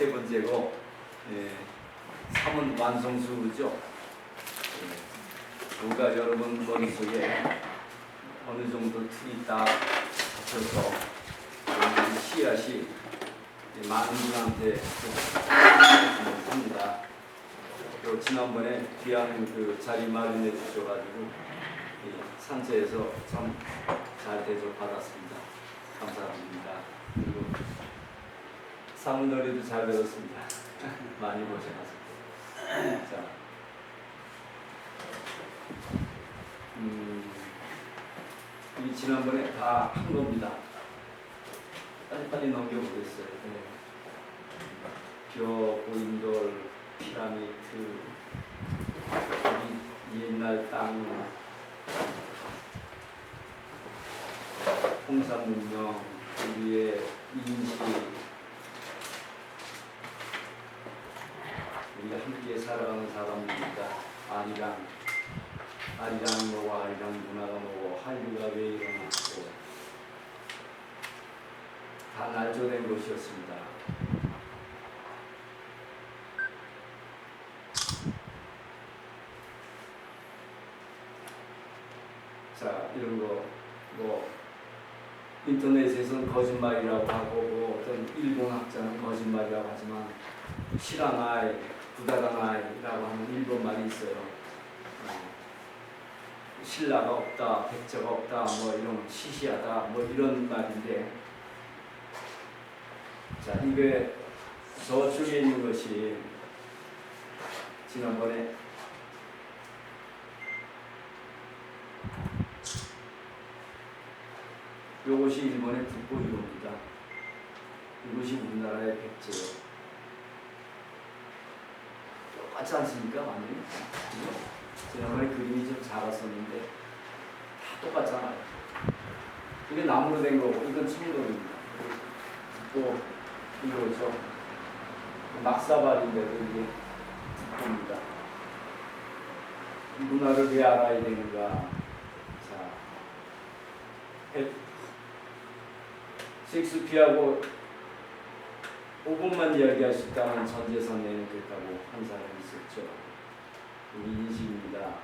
세 번째고 3은 완성수죠. 뭔가 여러분 머릿속에 어느 정도 틀이 딱 잡혀서 씨앗이 많은 분한테 합니다. 또 지난번에 귀한 그 자리 마련해 주셔가지고 산소에서 참 잘 대접 받았습니다. 감사합니다. 그리고 사문놀이도 잘 배웠습니다. 많이 고생하셨습니다. 자, 이 지난번에 다 한 겁니다. 빨리빨리 넘겨보겠어요. 벼, 고인돌, 피라미드, 옛날 땅, 홍산문명, 우리의 인식, 우리가 함께 살아가는 사람입니다. 아리랑 뭐고 아리랑 문화가 뭐고 한류가 왜 일어났고 다 날조된 것이었습니다. 자, 이런 거 뭐 인터넷에서는 거짓말이라고 하고 뭐 어떤 일본 학자는 거짓말이라고 하지만 실화나이, 부다라나이라고 하는 일본 말이 있어요. 신라가 없다, 백제가 없다, 뭐 이런 시시하다, 뭐 이런 말인데, 자, 이게 저쪽에 있는 것이 지난번에 이것이 일본의 북보유입니다. 이것이 우리나라의 백제예요. 똑같지 않습니까? 완전히. 지난번에 그림이 좀 작았었는데 다 똑같잖아요. 이게 나무로 된 거고 이건 청동입니다. 또 이거죠. 낙사발인데도 이게 북보입니다. 문화를 왜 알아야 되는가? 자, 셰익스피어하고 5분만 이야기할 수 있다면 전재산 내놓겠다고 한 사람이 있었죠. 우리 인식입니다.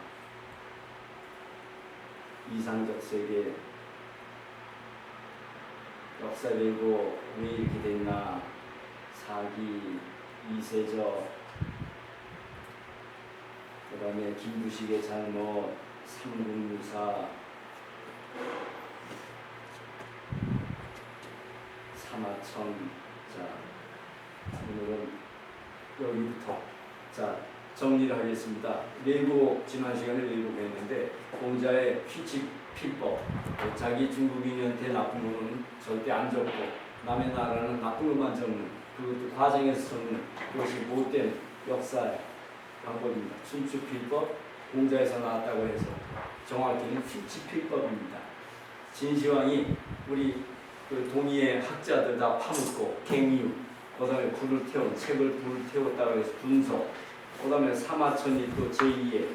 이상적 세계, 역사 왜고 왜 이렇게 됐나, 사기, 이세적, 그 다음에 김부식의 잘못, 삼국유사, 사마천. 자, 오늘은 여기부터 자 정리를 하겠습니다. 외국 지난 시간에 외국했는데 공자의 피치 필법, 자기 중국인한테 나쁜 거는 절대 안 적고 남의 나라는 나쁜 것만 적는 그 과정에서 적는 그것이 못된 역사의 방법입니다. 춘추 필법 공자에서 나왔다고 해서 정확히는 피치 필법입니다. 진시황이 우리 그 동의의 학자들 다 파묻고 갱유, 그 다음에 불을 태운 책을 불을 태웠다고 해서 분석, 그 다음에 사마천이 또 제2의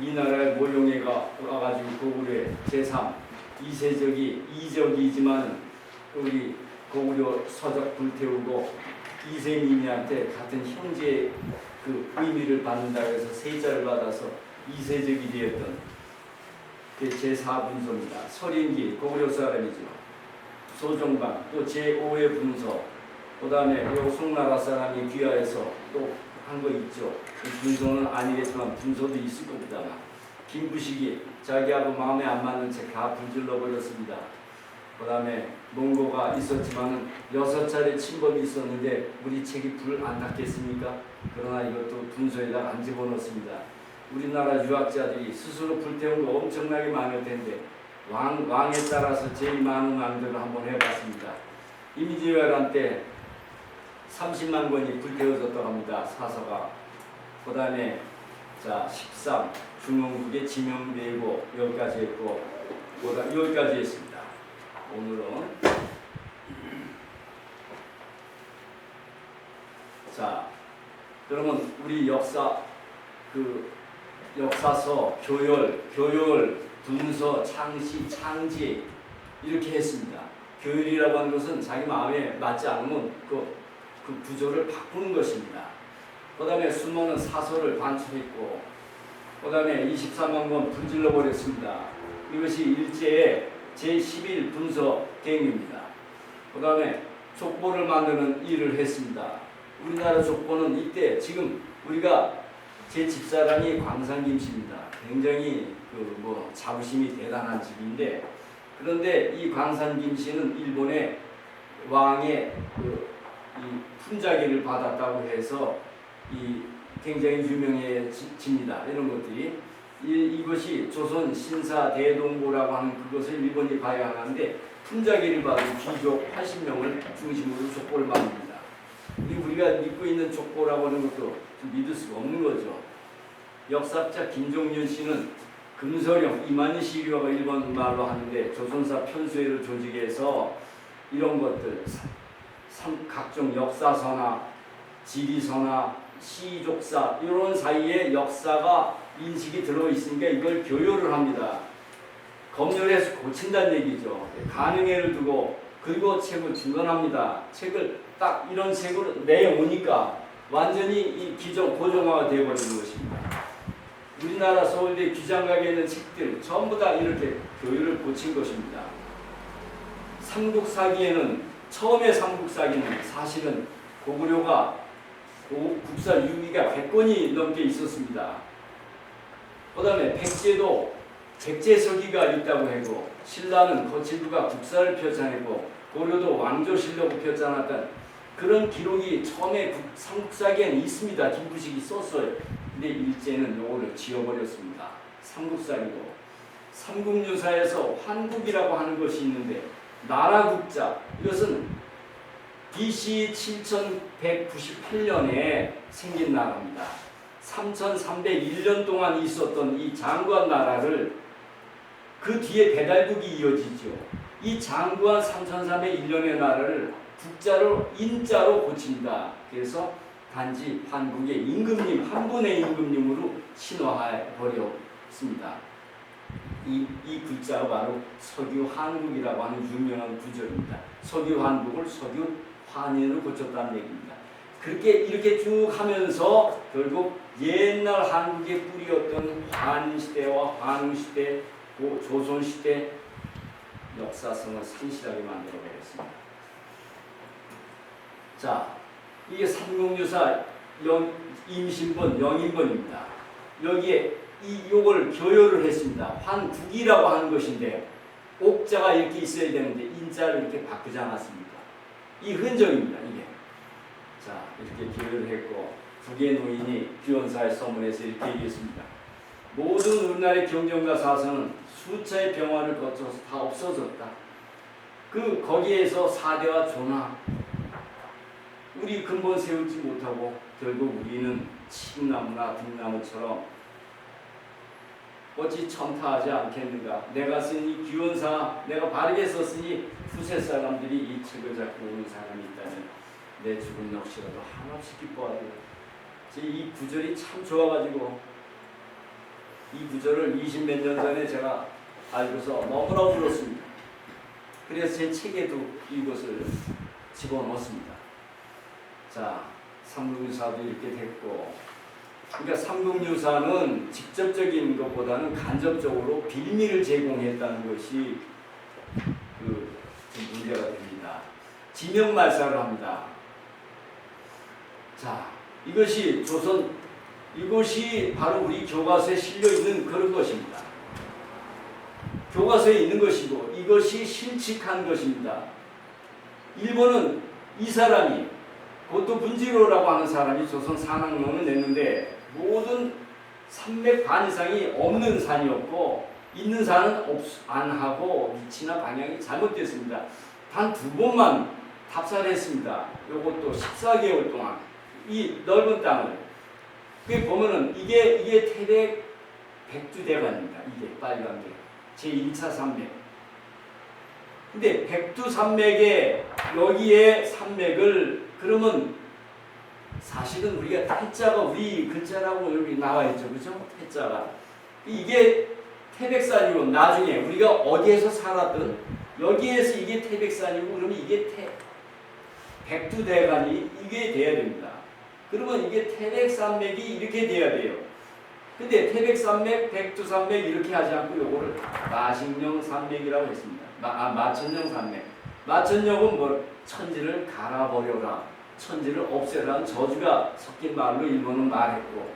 이 나라의 모용애가 와가지고 고구려의 제3 이세적이 이적이지만 우리 고구려 서적 불태우고 이세민이한테 같은 형제의 그 의미를 받는다고 해서 세자를 받아서 이세적이 되었던 그 제4분서입니다. 설인기 고구려 사람이죠. 소종반, 또 제5의 분서, 그 다음에 송나라 사람이 귀하해서 또 한 거 있죠. 분서는 아니겠지만 분서도 있을 겁니다. 김부식이 자기하고 마음에 안 맞는 책 다 불질러 버렸습니다. 그 다음에 몽고가 있었지만 6차례 침범이 있었는데 우리 책이 불 안 탔겠습니까? 그러나 이것도 분서에다 안 집어넣습니다. 우리나라 유학자들이 스스로 불태운 거 엄청나게 많을 텐데 왕에 따라서 제일 많은 왕들을 한번 해봤습니다. 임진왜란 때 30만 권이 불태워졌다고 합니다. 사서가. 그 다음에 자 13 중흥국의 지명대고 여기까지 했고 여기까지 했습니다. 오늘은 자 그러면 우리 역사서, 교열, 분서, 창시, 창지 이렇게 했습니다. 교율이라고 하는 것은 자기 마음에 맞지 않으면 그 그 구조를 바꾸는 것입니다. 그 다음에 수많은 사설을 반출했고, 그 다음에 24만 건 불질러 버렸습니다. 이것이 일제의 제11 분서 계획입니다. 그 다음에 족보를 만드는 일을 했습니다. 우리나라 족보는 이때 지금 우리가 제 집사람이 광산 김씨입니다. 굉장히 자부심이 대단한 집인데, 그런데 이 광산 김씨는 일본의 왕의 이 품자기를 받았다고 해서 이 굉장히 유명해집니다. 이런 것들이 이것이 조선 신사 대동보라고 하는 그것을 일본이 발행하는데 품자기를 받은 귀족 80명을 중심으로 족보를 만듭니다. 우리가 믿고 있는 족보라고 하는 것도 좀 믿을 수가 없는 거죠. 역사학자 김종윤 씨는 금서령 이만희 시류가 일본 말로 하는데 조선사 편수회를 조직해서 이런 것들 각종 역사서나 지리서나 시족사 이런 사이에 역사가 인식이 들어있으니까 이걸 교요를 합니다. 검열해서 고친다는 얘기죠. 가능해를 두고 그리고 책을 중간합니다. 책을 딱 이런 책으로 내오니까 완전히 이 고정화가 되어버리는 것입니다. 우리나라 서울대 귀장각에 있는 책들 전부 다 이렇게 교유를 고친 것입니다. 삼국사기에는 처음에 삼국사기는 사실은 고구려가 국사 유기가 100권이 넘게 있었습니다. 그 다음에 백제도 백제서기가 있다고 하고 신라는 거칠부가 국사를 펴자내고 고려도 왕조실록을 펴자놨던 그런 기록이 처음에 삼국사기에는 있습니다. 김부식이 썼어요. 근데 일제는 요거를 지워버렸습니다. 삼국사기도. 삼국유사에서 환국이라고 하는 것이 있는데 나라국자 이것은 BC 7198년에 생긴 나라입니다. 3301년 동안 있었던 이 장구한 나라를 그 뒤에 배달국이 이어지죠. 이 장구한 3301년의 나라를 국자로 인자로 고칩니다. 그래서 단지 한국의 임금님 한 분의 임금님으로 신화해 버렸습니다. 이 글자가 바로 석유한국이라고 하는 유명한 구절입니다. 석유한국을 석유환인으로 고쳤다는 얘기입니다. 그렇게 이렇게 쭉 하면서 결국 옛날 한국의 뿌리였던 환인시대와 환웅시대, 조선시대 역사성을 신실하게 만들어 버렸습니다. 자, 이게 삼국유사 임신본, 영인본입니다. 여기에 요걸 교요를 했습니다. 환국이라고 하는 것인데 옥자가 이렇게 있어야 되는데 인자를 이렇게 바꾸지 않았습니까? 이 흔적입니다. 이게. 자, 이렇게 교요를 했고 국의 노인이 귀원사의 서문에서 이렇게 얘기했습니다. 모든 우리나라의 경전과 사서는 수차의 병화를 거쳐서 다 없어졌다. 거기에서 사대와 조나 우리 근본 세우지 못하고 결국 우리는 칡나무나 등나무처럼 어찌 첨타하지 않겠는가. 내가 쓴 이 귀원사 내가 바르게 썼으니 후세 사람들이 이 책을 잡고 오는 사람이 있다면 내 죽은 넋이라도 한없이 기뻐하리라. 이 구절이 참 좋아가지고 이 구절을 20몇 년 전에 제가 알고서 너무나 울었습니다. 그래서 제 책에도 이것을 집어넣었습니다. 자, 삼국유사도 이렇게 됐고, 그러니까 삼국유사는 직접적인 것보다는 간접적으로 빌미를 제공했다는 것이 좀 문제가 됩니다. 지명말살을 합니다. 자, 이것이 바로 우리 교과서에 실려 있는 그런 것입니다. 교과서에 있는 것이고 이것이 실칙한 것입니다. 일본은 이 사람이 고토 분지로라고 하는 사람이 조선 산악론을 냈는데 모든 산맥 반 이상이 없는 산이었고 있는 산은 안 하고 위치나 방향이 잘못됐습니다. 단 2번만 답사했습니다. 이것도 14개월 동안 이 넓은 땅을. 그 보면은 이게 태백 백두대간입니다. 이게 빨간 게 제1차 산맥. 근데 백두산맥에 여기에 산맥을 그러면 사실은 우리가 태자가 우리 글자라고 여기 나와 있죠, 그죠? 태자가 이게 태백산이고 나중에 우리가 어디에서 살았든 여기에서 이게 태백산이고 그러면 이게 백두대간이 이게 돼야 됩니다. 그러면 이게 태백산맥이 이렇게 돼야 돼요. 근데 태백산맥, 백두산맥 이렇게 하지 않고 요거를 마식령 산맥이라고 했습니다. 마천령 산맥. 마천령은 뭐 천지를 갈아버려라, 천지를 없애라는 저주가 섞인 말로 일본은 말했고,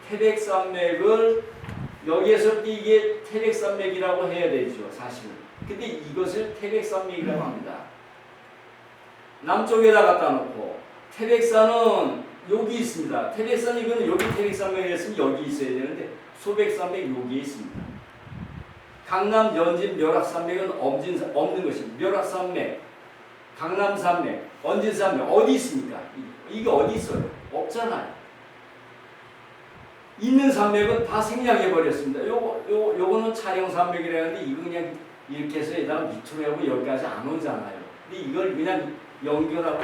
태백산맥을 여기에서 이게 태백산맥이라고 해야 되죠, 사실은. 근데 이것을 태백산맥이라고 합니다. 남쪽에다 갖다 놓고 태백산은 여기 있습니다. 태백산 이거는 여기 태백산맥이었으면 여기 있어야 되는데 소백산맥 여기에 있습니다. 강남 연진 멸악산맥은 없는 것입니다. 멸악산맥, 강남산맥, 언진산맥 어디 있습니까? 이게 어디 있어요? 없잖아요. 있는 산맥은 다 생략해 버렸습니다. 요거는 촬영산맥이라는데 이거 그냥 이렇게 해서 여기다가 밑으로 하고 여기까지 안 오잖아요. 근데 이걸 그냥 연결하고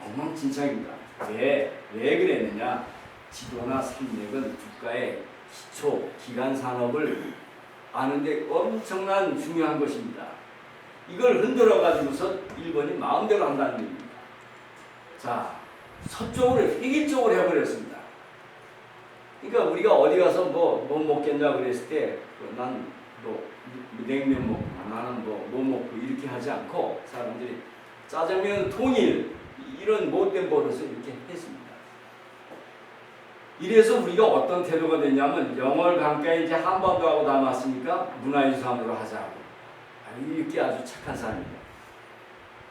엉망진창입니다. 왜 그랬느냐? 지도나 산맥은 국가의 기초 기간 산업을 아는데 엄청난 중요한 것입니다. 이걸 흔들어 가지고서 일본이 마음대로 한다는 얘기입니다. 자, 서쪽으로 획일적으로 해버렸습니다. 그러니까 우리가 어디 가서 뭐 먹겠냐 그랬을 때 난 뭐 냉면 먹고 나는 뭐 먹고 이렇게 하지 않고 사람들이 짜장면 통일 이런 못된 버릇을 이렇게 했습니다. 이래서 우리가 어떤 태도가 됐냐면 영월 강가에 이제 한반도하고 남았으니까 문화유산으로 하자고 이렇게 아주 착한 사람입니다.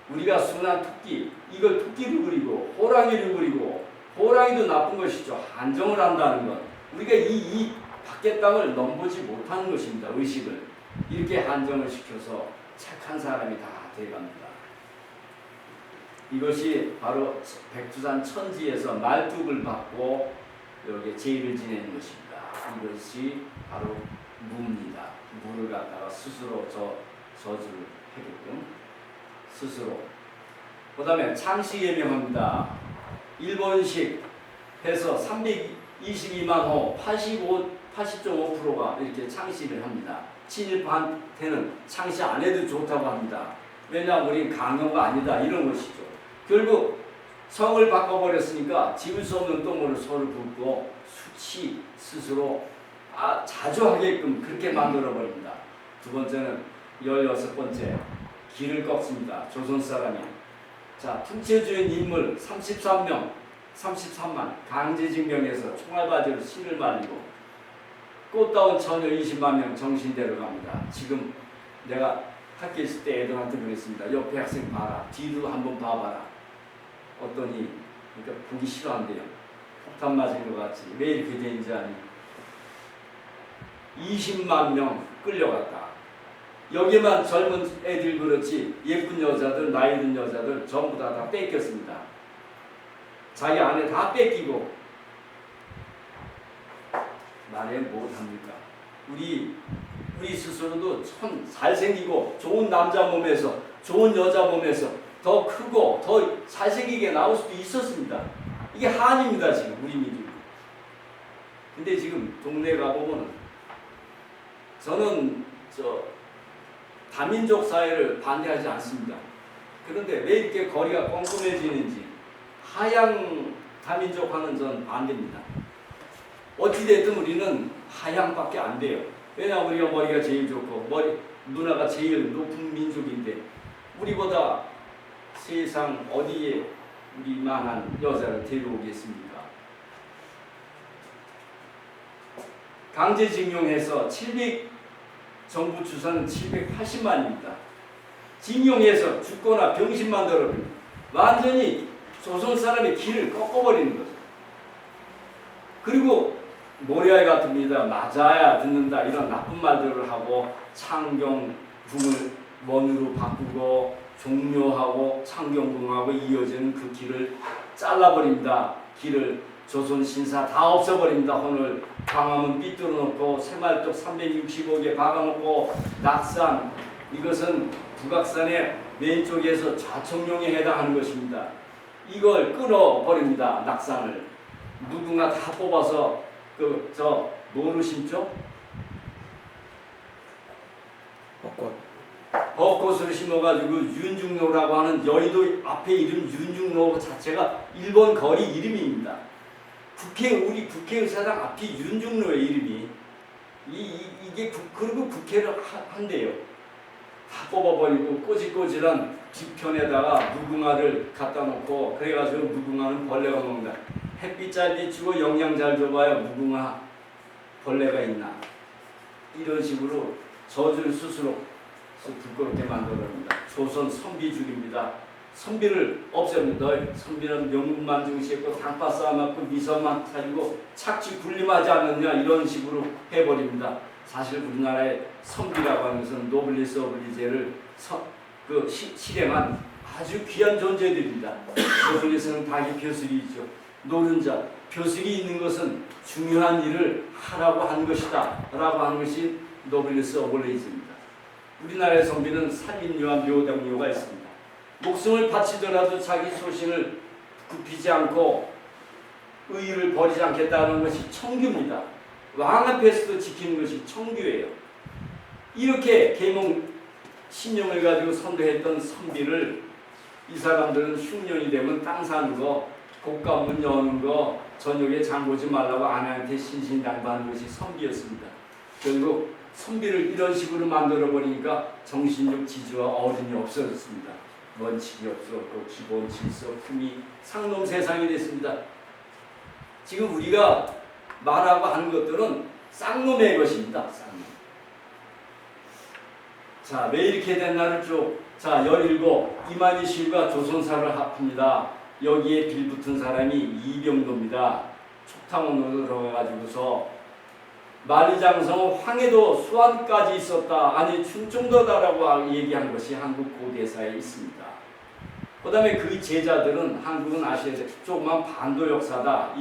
우리가 순한 토끼 이걸 토끼를 그리고 호랑이를 그리고 호랑이도 나쁜 것이죠. 한정을 한다는 것. 우리가 이 밖의 땅을 넘보지 못하는 것입니다. 의식을 이렇게 한정을 시켜서 착한 사람이 다 돼갑니다. 이것이 바로 백두산 천지에서 말뚝을 받고 여기에 제의를 지내는 것입니다. 이것이 바로 무입니다. 무를 갖다가 스스로 저주를 하게끔 스스로. 그 다음에 창시 예명합니다. 일본식 해서 322만 호 80.5%가 이렇게 창시를 합니다. 친일파한테는 창시 안 해도 좋다고 합니다. 왜냐하면 우린 강요가 아니다 이런 것이죠. 결국 성을 바꿔버렸으니까 지울 수 없는 똥을 서로 붓고 수치 스스로 자주 하게끔 그렇게 만들어버립니다. 두 번째는 16번째 길을 꺾습니다. 조선 사람이. 자, 풍채주인 인물 33만 강제징용해서 총알바지로 씨를 말리고 꽃다운 처녀 20만 명 정신대로 갑니다. 지금 내가 학교 있을 때 애들한테 그랬습니다. 옆에 학생 봐라. 뒤도 한번 봐봐라. 어떠니? 그러니까 보기 싫어한대요. 폭탄 맞은 것 같이. 왜 이렇게 되는지 아니? 20만 명 끌려갔다. 여기만 젊은 애들 그렇지 예쁜 여자들, 나이 든 여자들 전부 다 뺏겼습니다. 자기 안에 다 뺏기고 말해 못합니까? 우리 스스로도 참 잘생기고 좋은 남자 몸에서 좋은 여자 몸에서 더 크고 더 잘생기게 나올 수도 있었습니다. 이게 한입니다 지금 우리 민족이. 근데 지금 동네 가보면 저는 다민족 사회를 반대하지 않습니다. 그런데 왜 이렇게 거리가 꼼꼼해지는지 하양 다민족화는 전 반대입니다. 어찌됐든 우리는 하양밖에 안 돼요. 왜냐하면 우리가 머리가 제일 좋고 문화가 제일 높은 민족인데 우리보다 세상 어디에 우리만한 여자를 데려오겠습니까? 강제징용해서 정부 추산은 780만입니다. 징용해서 죽거나 병신 만들어버립니다. 완전히 조선 사람의 길을 꺾어버리는 거죠. 그리고 모리아이 같습니다. 맞아야 듣는다 이런 나쁜 말들을 하고 창경궁을 원으로 바꾸고 종료하고 창경궁하고 이어지는 그 길을 잘라버립니다. 길을 조선 신사 다 없애버립니다. 오늘 광화문 삐뚤어 놓고 새말뚝 365개 박아놓고 낙산 이것은 북악산의 왼쪽에서 좌청룡에 해당하는 것입니다. 이걸 끊어버립니다. 낙산을 누군가 다 뽑아서 뭐로 심죠? 벚꽃을 밭으로 심어가지고 윤중로라고 하는 여의도 앞에 이름 윤중로 자체가 일본 거리 이름입니다. 우리 국회의사당 앞이 윤중로의 이름이 이게 그리고 국회를 한대요. 다 뽑아버리고 꼬질꼬질한 뒤편에다가 무궁화를 갖다 놓고 그래가지고 무궁화는 벌레가 먹는다. 햇빛 잘 비추고 영양 잘 줘봐야 무궁화 벌레가 있나. 이런 식으로 저주를 스스로 부끄럽게 만들어냅니다. 조선 선비죽입니다. 선비를 없애는데 선비는 명분만 중시했고 당파 쌓아놓고 미선만 차리고 착취 군림하지 않느냐 이런 식으로 해버립니다. 사실 우리나라의 선비라고 하는 것은 노블리스 오블리제를 실행한 아주 귀한 존재들입니다. 노블리스는 닭이 벼슬이죠. 노른자, 벼슬이 있는 것은 중요한 일을 하라고 한 것이다 라고 하는 것이 노블리스 오블리제입니다. 우리나라의 선비는 살인유와 묘당유가 있습니다. 목숨을 바치더라도 자기 소신을 굽히지 않고 의의를 버리지 않겠다는 것이 청규입니다. 왕 앞에서도 지키는 것이 청규예요. 이렇게 계몽 신령을 가지고 선도했던 선비를 이 사람들은 흉년이 되면 땅 사는 거, 곡간문 여는 거, 저녁에 장 보지 말라고 아내한테 신신당부하는 것이 선비였습니다. 결국 선비를 이런 식으로 만들어버리니까 정신력 지지와 어른이 없어졌습니다. 원칙이 없었고 기본 질서, 품위, 상놈 세상이 됐습니다. 지금 우리가 말하고 하는 것들은 쌍놈의 것입니다. 쌍놈. 자, 왜 이렇게 됐나를 쭉. 자, 17 이만희실과 조선사를 합합니다. 여기에 빌붙은 사람이 이병도입니다. 촉탕원으로 들어가가지고서 만리장성 황해도 수안까지 있었다. 아니 춘종도다라고 얘기한 것이 한국 고대사에 있습니다. 그 다음에 그 제자들은 한국은 아시아 조그만 반도 역사다.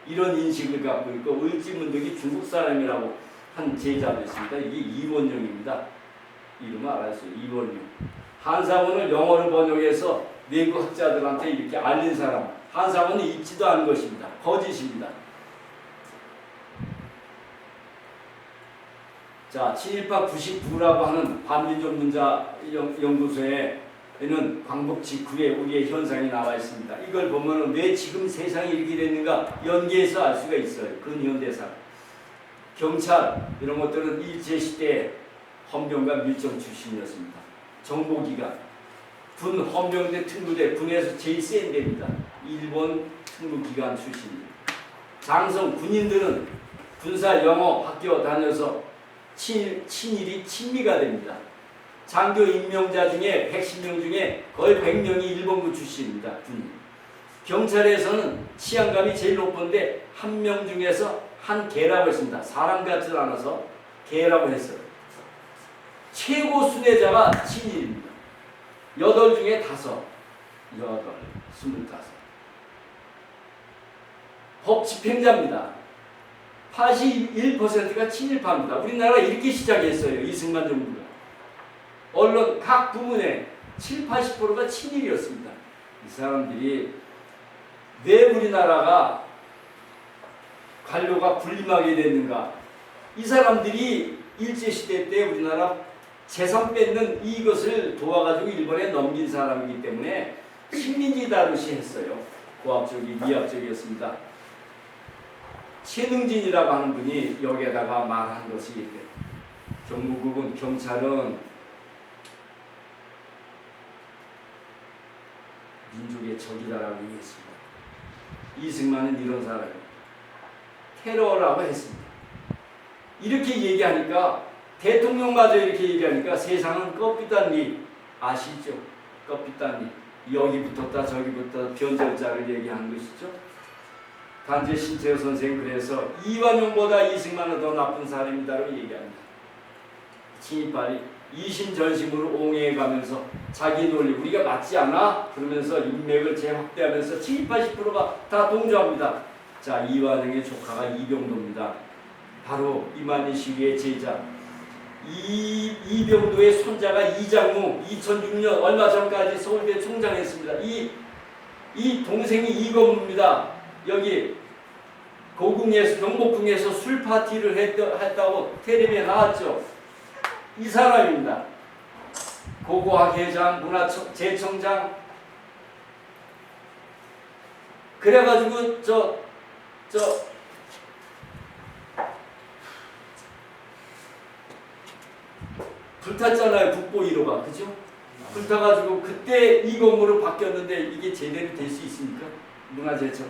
이런 인식을 갖고 있고 을지문덕이 중국 사람이라고 한 제자도 있습니다. 이게 이원용입니다. 이름을 알았어요. 이원용. 한사원을 영어로 번역해서 외국 학자들한테 이렇게 알린 사람. 한사원은 있지도 않은 것입니다. 거짓입니다. 자, 친일파 99라고 하는 반민족 문자 연구소에는 광복 직후에 우리의 현상이 나와 있습니다. 이걸 보면 왜 지금 세상이 이렇게 됐는가 연계해서 알 수가 있어요. 근현대사. 경찰 이런 것들은 일제시대 헌병과 밀정 출신이었습니다. 정보기관, 군 헌병대 특무대, 군에서 제일 센 데입니다. 일본 특무기관 출신입니다. 장성 군인들은 군사 영어 학교 다녀서 친일이 친미가 됩니다. 장교 임명자 중에 110명 중에 거의 100명이 일본군 출신입니다. 군인. 경찰에서는 치안감이 제일 높은데 한 명 중에서 한 개라고 했습니다. 사람 같지 않아서 개라고 했어요. 최고 순회자가 친일입니다. 8 중에 5. 25. 법 집행자입니다. 81%가 친일파입니다. 우리나라가 이렇게 시작했어요. 이승만 정부가. 언론 각 부문에 7, 80%가 친일이었습니다. 이 사람들이 왜 우리나라가 관료가 군림하게 됐는가? 이 사람들이 일제시대 때 우리나라 재산 뺏는 이것을 도와가지고 일본에 넘긴 사람이기 때문에 식민지 다루시 했어요. 고압적이 미합적이었습니다. 최능진이라고 하는 분이 여기에다가 말한 것이 경무국은 경찰은 민족의 적이다라고 얘기했습니다. 이승만은 이런 사람이에요. 테러라고 했습니다. 이렇게 얘기하니까 대통령마저 이렇게 얘기하니까 세상은 껍비단리 아시죠? 껍비단리 여기 붙었다 저기 붙었다 변절자를 얘기하는 것이죠. 단재 신채호 선생은 그래서 이완용보다 이승만은 더 나쁜 사람이다라고 얘기합니다. 친일파리 이심전심으로 옹해가면서 자기 논리 우리가 맞지 않아? 그러면서 인맥을 재확대하면서 70, 80%가 다 동조합니다. 자, 이완용의 조카가 이병도입니다. 바로 이만희 시위의 제자. 이병도의 손자가 이장무 2006년 얼마 전까지 서울대 총장했습니다. 이 동생이 이건무입니다. 여기 고궁에서 경복궁에서 술 파티를 했다고 텔레비에 나왔죠. 이 사람입니다. 고고학회장, 문화재청장. 그래가지고 불탔잖아요. 국보 1호가. 그죠? 불타가지고 그때 이 건물로 바뀌었는데 이게 제대로 될 수 있습니까? 문화재청.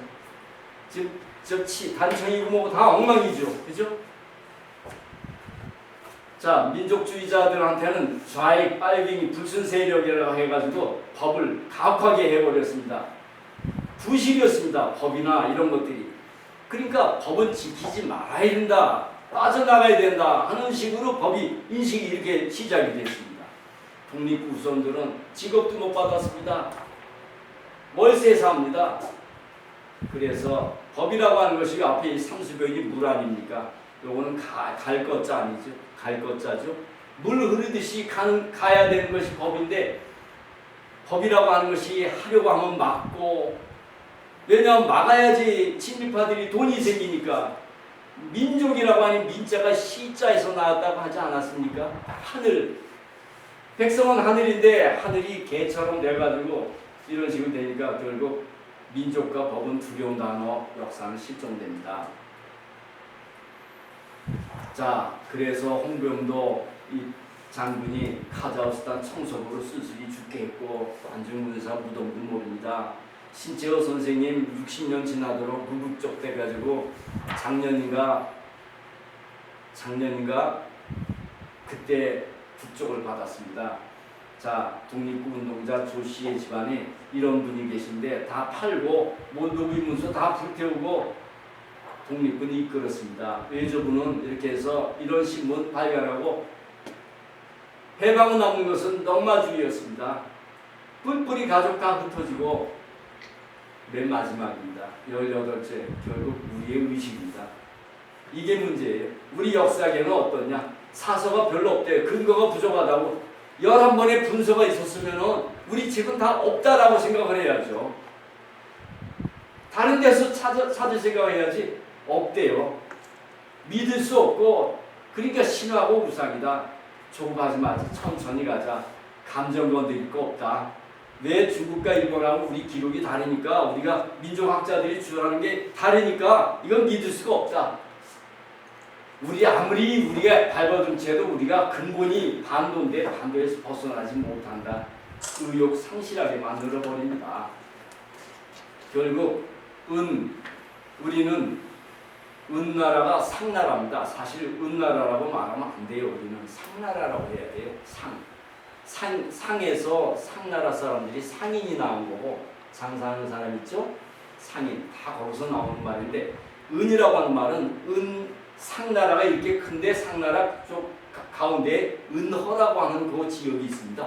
지금 단청이고 뭐고 다 엉망이죠. 그죠? 자, 민족주의자들한테는 좌익, 빨갱이, 불순 세력이라고 해가지고 법을 가혹하게 해버렸습니다. 부실이었습니다. 법이나 이런 것들이. 그러니까 법은 지키지 말아야 된다. 빠져나가야 된다 하는 식으로 법이 인식이 이렇게 시작이 됐습니다. 독립구 후손들은 직업도 못 받았습니다. 월세 삽니다. 그래서 법이라고 하는 것이 앞에 삼수변이 물 아닙니까? 요거는 갈 것자 아니죠? 갈 것자죠. 물 흐르듯이 가야 되는 것이 법인데 법이라고 하는 것이 하려고 하면 막고, 왜냐하면 막아야지 침입파들이 돈이 생기니까. 민족이라고 하니 민자가 시자에서 나왔다고 하지 않았습니까? 하늘. 백성은 하늘인데 하늘이 개처럼 돼가지고 이런 식으로 되니까 결국 민족과 법은 두려운 단어 역사는 실종됩니다. 자, 그래서 홍범도 이 장군이 카자흐스탄 청소부로 쓸쓸히 죽게 했고 안중근사 무덤도 모릅니다. 신채호 선생님 60년 지나도록 무국적 돼가지고 작년인가 그때 국적을 받았습니다. 자, 독립구 운동자 조씨의 집안에 이런 분이 계신데 다 팔고 몰도비 문서 다 불태우고 독립군이 이끌었습니다. 외조부는 이렇게 해서 이런 신문 발견하고 해방을 남은 것은 넉마주의였습니다. 뿔뿔이 가족 다 흩어지고 맨 마지막입니다. 18째 결국 우리의 의식입니다. 이게 문제예요. 우리 역사계는 어떠냐? 사서가 별로 없대요. 근거가 부족하다고. 11번의 분서가 있었으면 우리 책은 다 없다라고 생각을 해야죠. 다른 데서 찾을 생각을 해야지. 없대요. 믿을 수 없고, 그러니까 신화고 우상이다. 조급하지 마자. 천천히 가자. 감정 건드릴 거 없다. 왜 중국과 일본하고 우리 기록이 다르니까, 우리가 민족학자들이 주장하는 게 다르니까 이건 믿을 수가 없다. 아무리 우리가 밟아둔 채도 우리가 근본이 반도인데 반도에서 벗어나지 못한다. 의욕 상실하게 만들어버립니다. 결국 우리는 은나라가 상나라입니다. 사실 은나라라고 말하면 안 돼요. 우리는 상나라라고 해야 돼요. 상에서 상나라 사람들이 상인이 나온 거고, 장사하는 사람 있죠? 상인. 다 거기서 나오는 말인데, 은이라고 하는 말은 상나라가 이렇게 큰데 상나라 쪽 가운데 은허라고 하는 그 지역이 있습니다.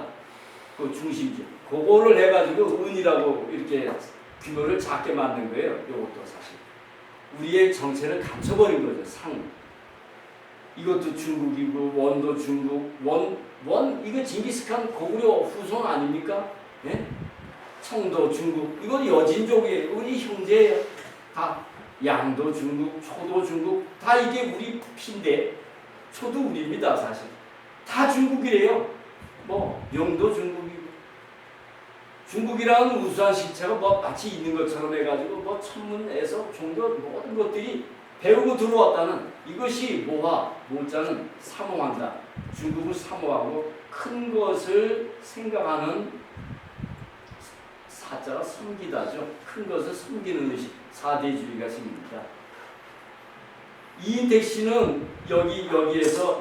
그 중심지. 그거를 해가지고 은이라고 이렇게 규모를 작게 만든 거예요. 이것도 사실. 우리의 정체를 감춰버린 거죠. 상. 이것도 중국이고, 원도 중국. 이거 징기스칸 고구려 후손 아닙니까? 예? 청도 중국. 이건 여진족이에요. 우리 형제예요. 다. 양도 중국, 초도 중국. 다 이게 우리 피인데, 초도 우리입니다, 사실. 다 중국이래요. 명도 중국이고. 중국이라는 우수한 실체가 마치 있는 것처럼 해가지고 천문에서 종교 모든 것들이 배우고 들어왔다는, 이것이 모자는 사모한다. 중국을 사모하고 큰 것을 생각하는, 사자가 섬기다죠. 큰 것을 섬기는 의식, 사대주의가 생깁니다. 이인택 씨는 여기에서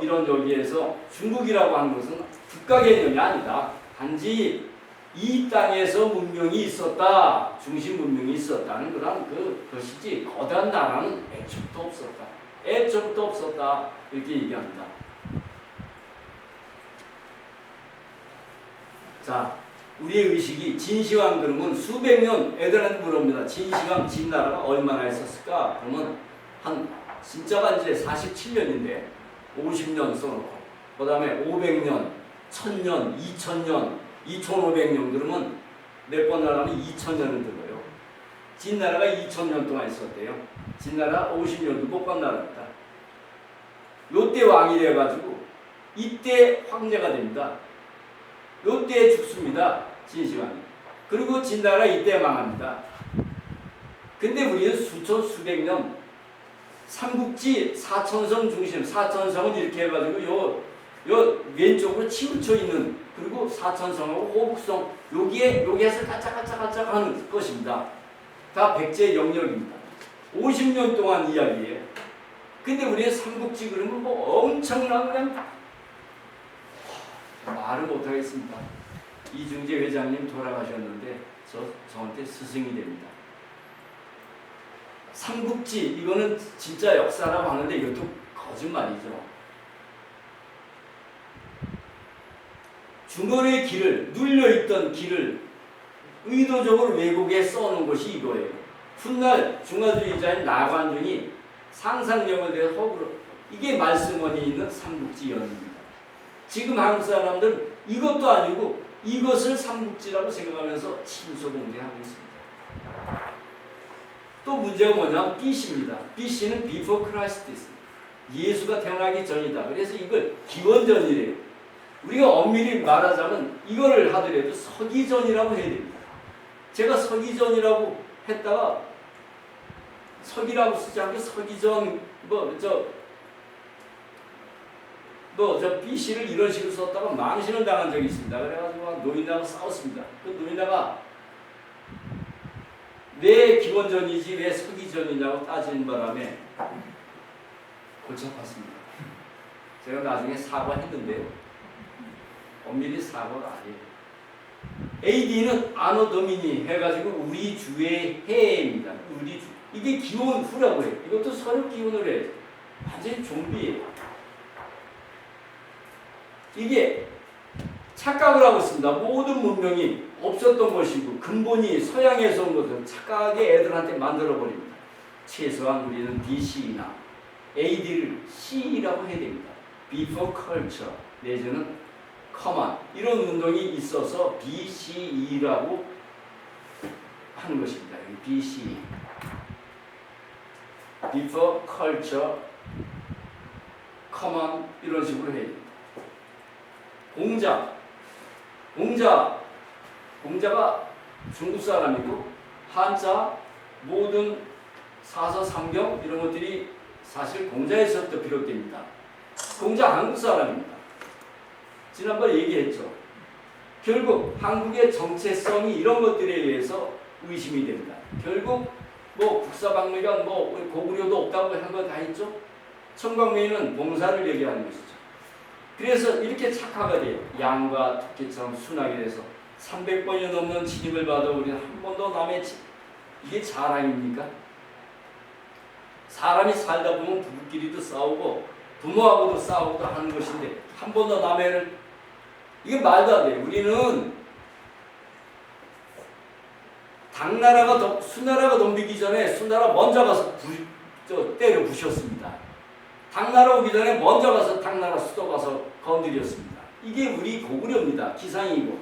중국이라고 하는 것은 국가 개념이 아니다. 단지 이 땅에서 문명이 있었다, 중심 문명이 있었다는 그런 그것이지 거대한 나라는 애초부터 없었다 이렇게 얘기합니다. 자, 우리의 의식이 진시황 그러면 수백 년, 애들한테 물어봅니다. 진시황 진나라가 얼마나 있었을까? 그러면 진짜가 이제 47년인데 50년 써놓고, 그 다음에 500년, 1000년, 2000년, 2500년 그러면 몇 번 나라면 2000년을 들어요. 진나라가 2000년 동안 있었대요. 진나라 50년도 못 간 나라입니다. 요때 왕이 돼가지고 이때 황제가 됩니다. 요때에 죽습니다. 진시황이. 그리고 진나라 이때 망합니다. 근데 우리는 수천 수백 년 삼국지 사천성 중심, 사천성은 이렇게 해가지고 요 왼쪽으로 치우쳐 있는, 그리고 사천성하고 호북성 여기에서 가짝가짝 하는 것입니다. 다 백제 영역입니다. 50년 동안 이야기예요. 근데 우리의 삼국지 그러면 뭐 엄청난 그냥 말을 못하겠습니다. 이중재 회장님 돌아가셨는데 저한테 스승이 됩니다. 삼국지 이거는 진짜 역사라고 하는데 이것도 거짓말이죠. 중건의 길을, 눌려있던 길을 의도적으로 왜곡에 써놓은 것이 이거예요. 훗날 중화주의자인 나관중이 상상력에 대해 허구로, 이게 말씀원이 있는 삼국지연입니다. 지금 한국 사람들 이것도 아니고 이것을 삼국지라고 생각하면서 침소봉대하고 있습니다. 또 문제가 뭐냐면 BC입니다. BC는 Before Christ is. 예수가 태어나기 전이다. 그래서 이걸 기원전이래요. 우리가 엄밀히 말하자면 이거를 하더라도 서기전이라고 해야 됩니다. 제가 서기전이라고 했다가 서기라고 쓰지 않고 서기전 저 BC를 이런 식으로 썼다가 망신을 당한 적이 있습니다. 그래가지고 노인나가 싸웠습니다. 그 노인나가 왜 기원전이지 왜 서기전이냐고 따지는 바람에 골치 아팠습니다. 제가 나중에 사과했는데요. 엄밀히 사과가 아니에요. AD는 아노 도미니 해가지고 우리 주의 해입니다. 우리 주. 이게 기원 후라고 해요. 이것도 서로 기원을 해요. 완전히 좀비예요. 이게 착각을 하고 있습니다. 모든 문명이 없었던 것이고 근본이 서양에서 온 것을 착각하게 애들한테 만들어버립니다. 최소한 우리는 BC나 AD를 C라고 해야 됩니다. Before Culture 내지는 Common 이런 운동이 있어서 BCE라고 하는 것입니다. BCE Before Culture Common 이런 식으로 해야 됩니다. 공자가 중국 사람이고 한자 모든 사서삼경 이런 것들이 사실 공자에서부터 비롯됩니다. 공자 한국 사람입니다. 지난번에 얘기했죠. 결국 한국의 정체성이 이런 것들에 의해서 의심이 됩니다. 결국 뭐 국사박물관 뭐 고구려도 없다고 한 거 다 했죠. 청광명의는 봉사를 얘기하는 것이죠. 그래서 이렇게 착화가 돼요. 양과 토끼처럼 순하게 돼서 300번이 넘는 침입을 받아 우리는 한 번도 남의 이게 자랑입니까? 사람이 살다 보면 부부끼리도 싸우고 부모하고도 싸우고 하는 것인데 한 번도 남의 이게 말도 안 돼요. 우리는 당나라가 수나라가 덤비기 전에 수나라 먼저 가서 때려 부셨습니다. 당나라 오기 전에 먼저 가서 당나라 수도 가서 건드렸습니다. 이게 우리 고구려입니다. 기상이고.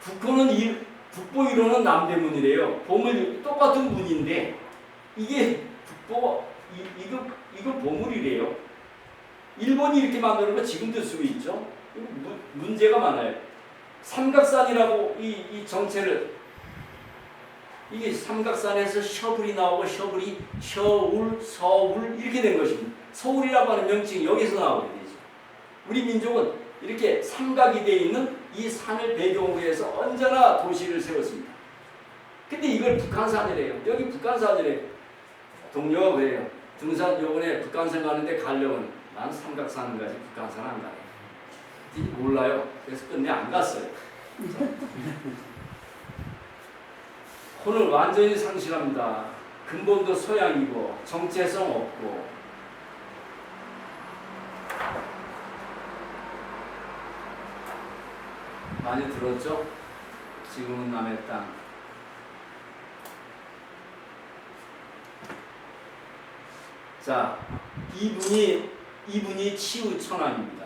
북보 이론은 남대문이래요. 보물 똑같은 문인데 이게 북보 이거 보물이래요. 일본이 이렇게 만드는 거 지금도 쓰고 있죠. 문제가 많아요. 삼각산이라고 이 정체를 이게 삼각산에서 셔블이 나오고 셔블이 셔울, 서울 이렇게 된 것입니다. 서울이라고 하는 명칭이 여기서 나오게 되죠. 우리 민족은 이렇게 삼각이 되어 있는 이 산을 배경으로 해서 언제나 도시를 세웠습니다. 근데 이걸 북한산이래요. 여기 북한산이래요. 동료가 그래요. 등산 요번에 북한산 가는데 가려면 난 삼각산 가지 북한산 안 가요. 몰라요. 그래서 끝내 안 갔어요. 오늘 완전히 상실합니다. 근본도 서양이고 정체성 없고 많이 들었죠? 지금은 남의 땅. 자, 이분이 치우천왕입니다.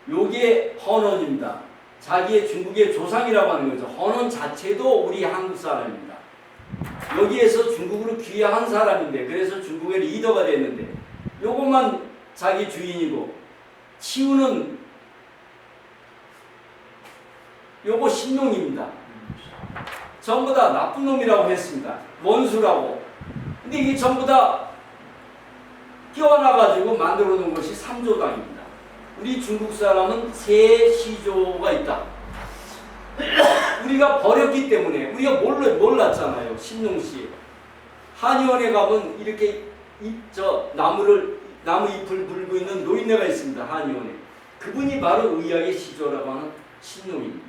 요게 헌원입니다. 자기의 중국의 조상이라고 하는 거죠. 헌원 자체도 우리 한국 사람입니다. 여기에서 중국으로 귀화한 사람인데 그래서 중국의 리더가 됐는데 요것만 자기 주인이고 치우는 요거 신농입니다. 전부 다 나쁜 놈이라고 했습니다. 원수라고. 근데 이게 전부 다 끼워놔가지고 만들어 놓은 것이 삼조당입니다. 우리 중국 사람은 세 시조가 있다. 우리가 버렸기 때문에 우리가 몰랐잖아요. 신농씨 한의원에 가면 이렇게 나무 잎을 물고 있는 노인네가 있습니다. 한의원에. 그분이 바로 의학의 시조라고 하는 신농입니다.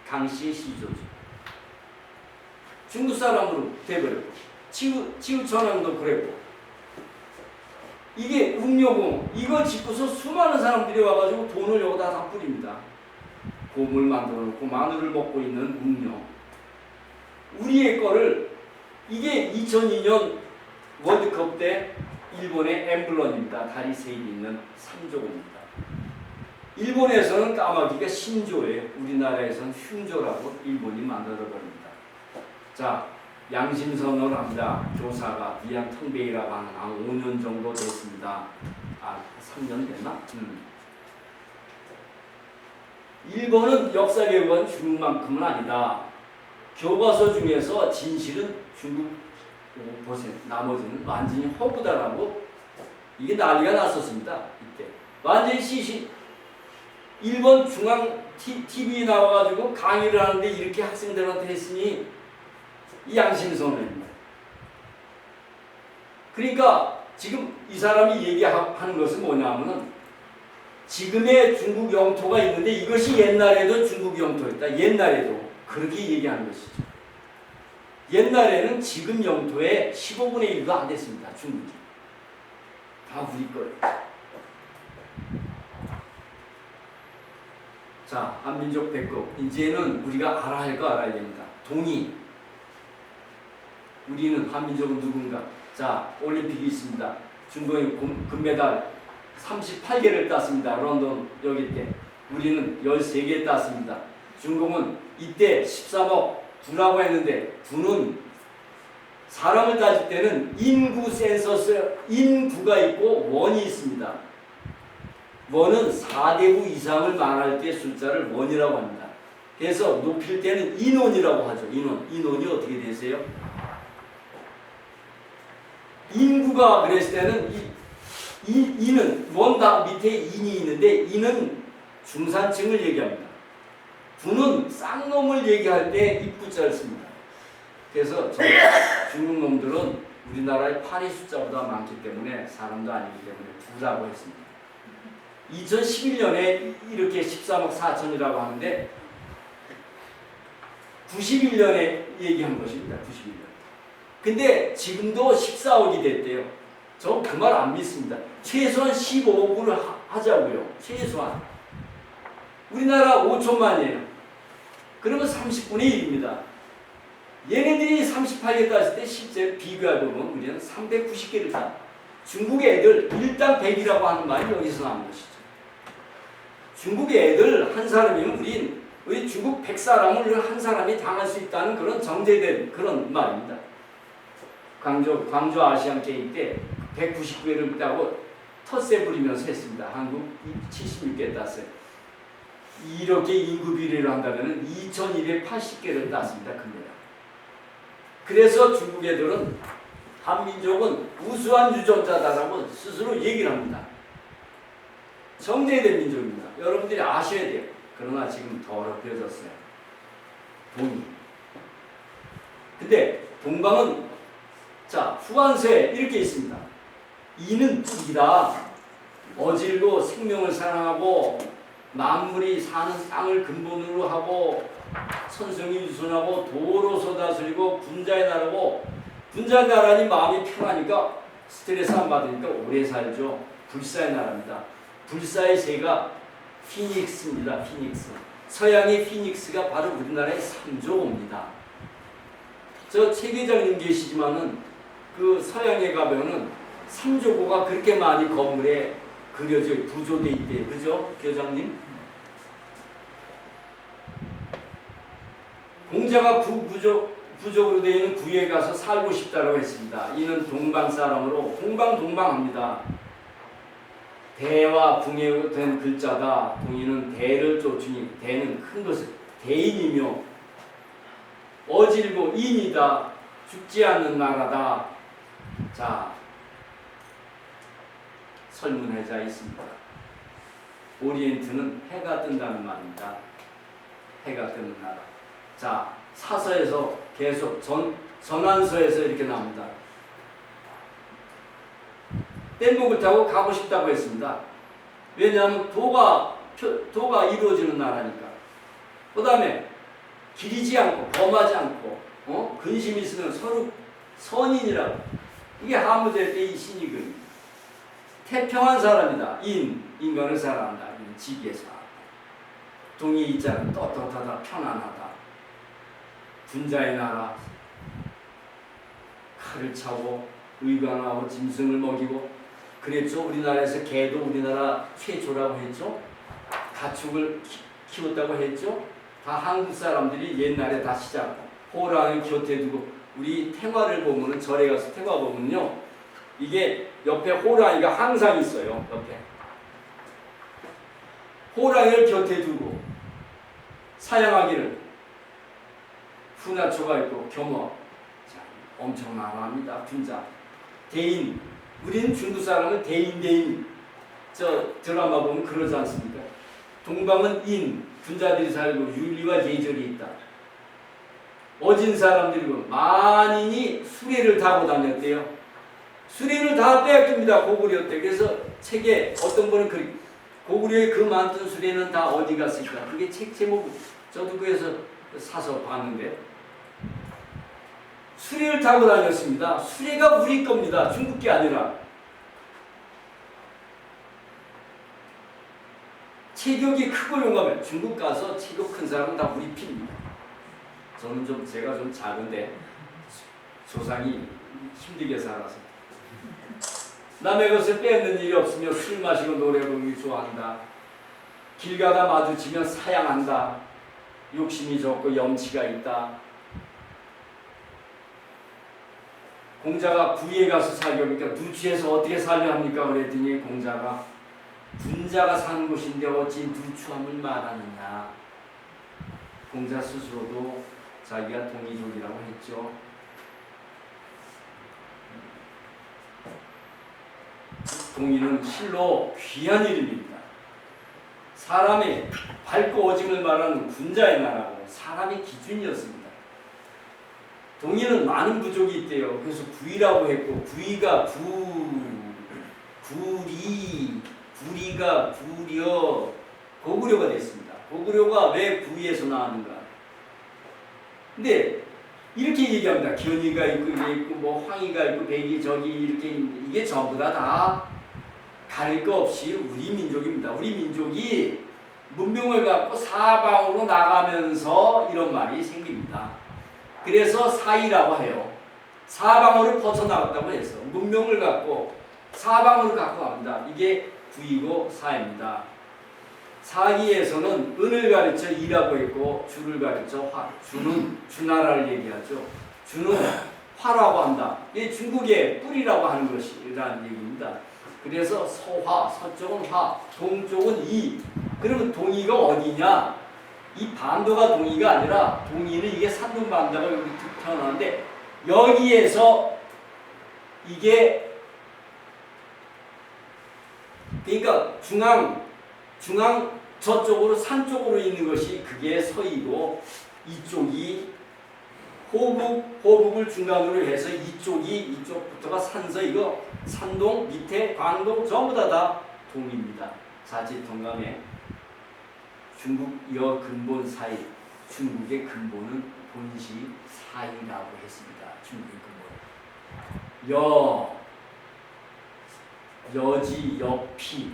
강씨의 시조죠. 중국 사람으로 돼버렸고 치우천왕도 그랬고 이게 웅료공 이거 짓고서 수많은 사람들이 와가지고 돈을 여기다 다 뿌립니다. 곰을 만들어 놓고 마늘을 먹고 있는 웅료. 우리의 거를 이게 2002년 월드컵 때 일본의 엠블럼입니다. 다리 세 개 있는 삼조입니다. 일본에서는 까마귀가 신조예요. 우리나라에서는 흉조라고 일본이 만들어버립니다. 자, 양심선언을 합니다. 교사가 미양 텅베이라고 하는 한 5년 정도 됐습니다. 3년 됐나? 일본은 역사 교육은 중국만큼은 아니다. 교과서 중에서 진실은 중국 5%, 나머지는 완전히 허구다라고 이게 난리가 났었습니다. 이때 완전히 일본 중앙 TV 나와가지고 강의를 하는데 이렇게 학생들한테 했으니 이 양심선언입니다. 그러니까 지금 이 사람이 얘기하는 것은 뭐냐면은 지금의 중국 영토가 있는데 이것이 옛날에도 중국 영토였다. 옛날에도 그렇게 얘기하는 것이죠. 옛날에는 지금 영토의 15분의 1도 안 됐습니다. 중국이. 다 우리 거예요. 자, 한민족 백급. 이제는 우리가 알아야 할 거 알아야 됩니다. 동의. 우리는 한민족은 누군가? 자, 올림픽이 있습니다. 중국이 금메달 38개를 땄습니다. 런던 여기 때. 우리는 13개 땄습니다. 중국은 이때 13억 9라고 했는데 9는 사람을 따질 때는 인구 센서스 인구가 있고 원이 있습니다. 원은 4대부 이상을 말할 때 숫자를 원이라고 합니다. 그래서 높일 때는 인원이라고 하죠. 인원이 어떻게 되세요? 인구가 그랬을 때는 인은 원 밑에 인이 있는데 인은 중산층을 얘기합니다. 부는 쌍놈을 얘기할 때 입구자를 씁니다. 그래서 중국 놈들은 우리나라의 파리 숫자보다 많기 때문에 사람도 아니기 때문에 부라고 했습니다. 2011년에 이렇게 13억 4천이라고 하는데 91년에 얘기한 것입니다. 91년. 근데 지금도 14억이 됐대요. 저 그 말 안 믿습니다. 최소한 15억을 하자고요. 최소한. 우리나라 5천만이에요. 그러면 30분의 1입니다. 얘네들이 38개 땄을 때 실제 비교해보면 우리는 390개를 땄. 중국 애들 일당 100이라고 하는 말이 여기서 나온 것이죠. 중국 애들 한 사람이면 우리 중국 100사람을 한 사람이 당할 수 있다는 그런 정제된 그런 말입니다. 광주 아시안 게임 때 199개를 따고 텃세 부리면서 했습니다. 한국 76개 땄어요. 이렇게 인구 비례를 한다면 2280개를 땄습니다. 금메달. 그래서 중국 애들은 한민족은 우수한 유전자다라고 스스로 얘기를 합니다. 정제된 민족입니다. 여러분들이 아셔야 돼요. 그러나 지금 더럽혀졌어요. 동이. 근데 동방은 자 후한세 이렇게 있습니다. 이는 뚝이다. 어질고 생명을 사랑하고 만물이 사는 땅을 근본으로 하고 선성이 유순하고 도로서 다스리고 군자의 나라고 군자의 나라니 마음이 편하니까 스트레스 안 받으니까 오래 살죠. 불사의 나라입니다. 불사의 새가 피닉스입니다. 피닉스. 서양의 피닉스가 바로 우리나라의 삼조입니다. 저 체계장님 계시지만은 그 서양에 가면은 삼조고가 그렇게 많이 건물에 그려져 부조돼 있대요. 그죠? 교장님? 공자가 부족으로 되어 있는 구에 가서 살고 싶다고 했습니다. 이는 동방 사람으로 동방합니다. 대와 붕에 된 글자다. 동이는 대를 쫓으니 대는 큰 것을 대인이며 어질고 인이다. 죽지 않는 나라다. 자, 설문해자 있습니다. 오리엔트는 해가 뜬다는 말입니다. 해가 뜨는 나라. 자, 사서에서 계속 전환서에서 이렇게 나옵니다. 뗏목을 타고 가고 싶다고 했습니다. 왜냐하면 도가 이루어지는 나라니까. 그 다음에 기리지 않고 범하지 않고 근심 있으면 서로 선인이라고. 이게 하무될 때 이 신이거든요. 태평한 사람이다. 인간을 사랑한다. 지기에서 동이 이자는 떳떳하다. 편안하다. 군자의 나라. 칼을 차고 의관하고 짐승을 먹이고 그랬죠. 우리나라에서 개도 우리나라 최초라고 했죠. 가축을 키웠다고 했죠. 다 한국 사람들이 옛날에 다 시작. 호랑이 곁에 두고 우리 태화를 보면은 절에 가서 태화 보면요. 이게 옆에 호랑이가 항상 있어요. 옆에. 호랑이를 곁에 두고 사냥하기를 훈화초가 있고 겸허. 자, 엄청나합니다. 군자. 대인. 우리는 중국 사람은 대인. 저 드라마 보면 그러지 않습니까? 동방은 인. 군자들이 살고 윤리와 예절이 있다. 어진 사람들이고 만인이 수레를 타고 다녔대요. 수레를 다 빼앗깁니다. 고구려 때. 그래서 책에 어떤 분은 고구려의 그 많던 수레는 다 어디 갔을까? 그게 책 제목 저도 그래서 사서 봤는데 수레를 타고 다녔습니다. 수레가 우리 겁니다. 중국 게 아니라. 체격이 크고 용감해. 중국 가서 체격 큰 사람은 다 우리 피입니다. 저는 제가 좀 작은데 조상이 힘들게 살아서 남의 것을 빼앗는 일이 없으며 술 마시고 노래 부르기 좋아한다. 길 가다 마주치면 사양한다. 욕심이 적고 염치가 있다. 공자가 구에 가서 살려니까 누추해서 어떻게 살려 합니까? 그랬더니 공자가 군자가 사는 곳인데 어찌 누추함을 말하느냐. 공자 스스로도 자기가 동이족이라고 했죠. 동이는 실로 귀한 이름입니다. 사람이 밝고 오직을 말하는 군자의 나라고 사람의 기준이었습니다. 동이는 많은 부족이 있대요. 그래서 구이라고 했고 구이가 구리가 구려 고구려가 됐습니다. 고구려가 왜 구이에서 나왔는가? 근데 이렇게 얘기합니다. 견이가 있고 이게 있고 뭐 황이가 있고 백이 저기 이렇게 있는데 이게 전부 다 가릴 거 없이 우리 민족입니다. 우리 민족이 문명을 갖고 사방으로 나가면서 이런 말이 생깁니다. 그래서 사이라고 해요. 사방으로 퍼져나갔다고 해서 문명을 갖고 사방으로 갖고 갑니다. 이게 구이고 사입니다. 사기에서는 은을 가르쳐 이라고 했고 주를 가르쳐 화. 주는 주나라를 얘기하죠. 주는 화라고 한다. 이게 중국의 뿌리라고 하는 것이라는 얘기입니다. 그래서 서화, 서쪽은 화, 동쪽은 이. 그러면 동이가 어디냐? 이 반도가 동이가 아니라 동이는 이게 산둥반도가 여기 태어나는데 여기에서 이게 그러니까 중앙 저쪽으로 산 쪽으로 있는 것이 그게 서이고 이쪽이 호북을 중간으로 해서 이쪽부터가 산서 이거 산동 밑에 광동 전부 다 동입니다. 자칫동감에 중국 여 근본 사이 중국의 근본은 본시 사이라고 했습니다. 중국의 근본 여지 여피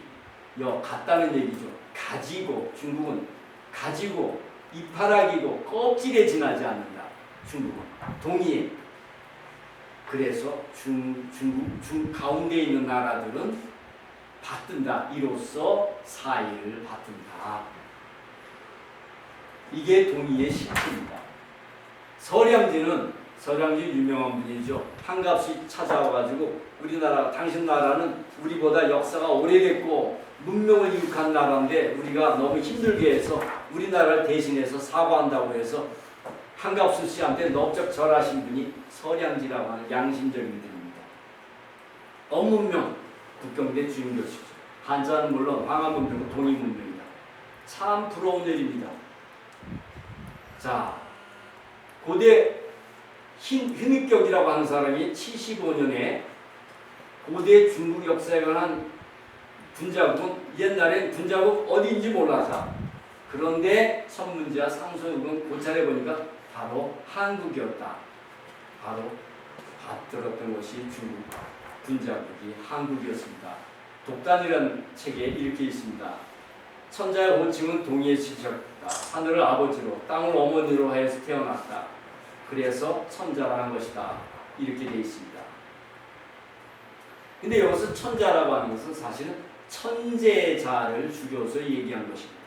같다는 얘기죠. 가지고 중국은 가지고 이파락이고 껍질에 지나지 않는다. 중국은 동의해. 그래서 중국 가운데 있는 나라들은 받든다. 이로써 사이를 받든다. 이게 동의의 실체입니다. 서량제는 서량지 유명한 분이죠. 한갑씩 찾아와가지고 우리나라 당신 나라는 우리보다 역사가 오래됐고 문명을 이룩한 나라인데 우리가 너무 힘들게 해서 우리나라를 대신해서 사과한다고 해서 한갑수 씨한테 넓적 절하신 분이 서량지라고 하는 양심적인 분입니다. 어문명 국경대 주임교수죠. 한자는 물론 황하문명은 동이문명이다. 참 부러운 일입니다. 자, 고대 흥익격이라고 하는 사람이 75년에 고대 중국 역사에 관한 분자국은 옛날엔 분자국 어디인지 몰라서 그런데 천문지와 상소국은 고찰해 보니까 바로 한국이었다. 바로 받들었던 것이 중국 분자국이 한국이었습니다. 독단이라는 책에 이렇게 있습니다. 천자의 호칭은 동의에 지셨다. 하늘을 아버지로 땅을 어머니로 하여서 태어났다. 그래서 천자라는 것이다. 이렇게 되어 있습니다. 근데 여기서 천자라고 하는 것은 사실은 천재자를 줄여서 얘기한 것입니다.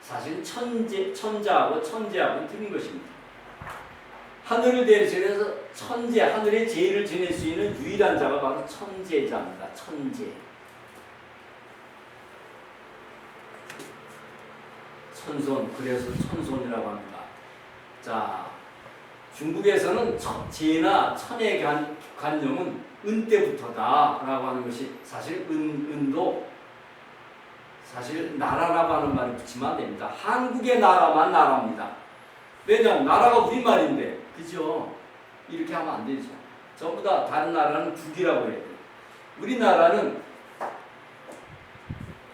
사실 천자하고 천재하고는 틀린 것입니다. 하늘을 대신해서 천재, 하늘의 제의를 지낼 수 있는 유일한 자가 바로 천재자입니다. 천재. 천손, 그래서 천손이라고 합니다. 자, 중국에서는 제나 천의 관념은 은 때부터다 라고 하는 것이 사실 은도 사실 나라라고 하는 말을 붙이면 안 됩니다. 한국의 나라만 나라입니다. 왜냐하면 나라가 우리말인데 그죠? 이렇게 하면 안 되죠. 전부 다 다른 나라는 국이라고 해야 돼요. 우리나라는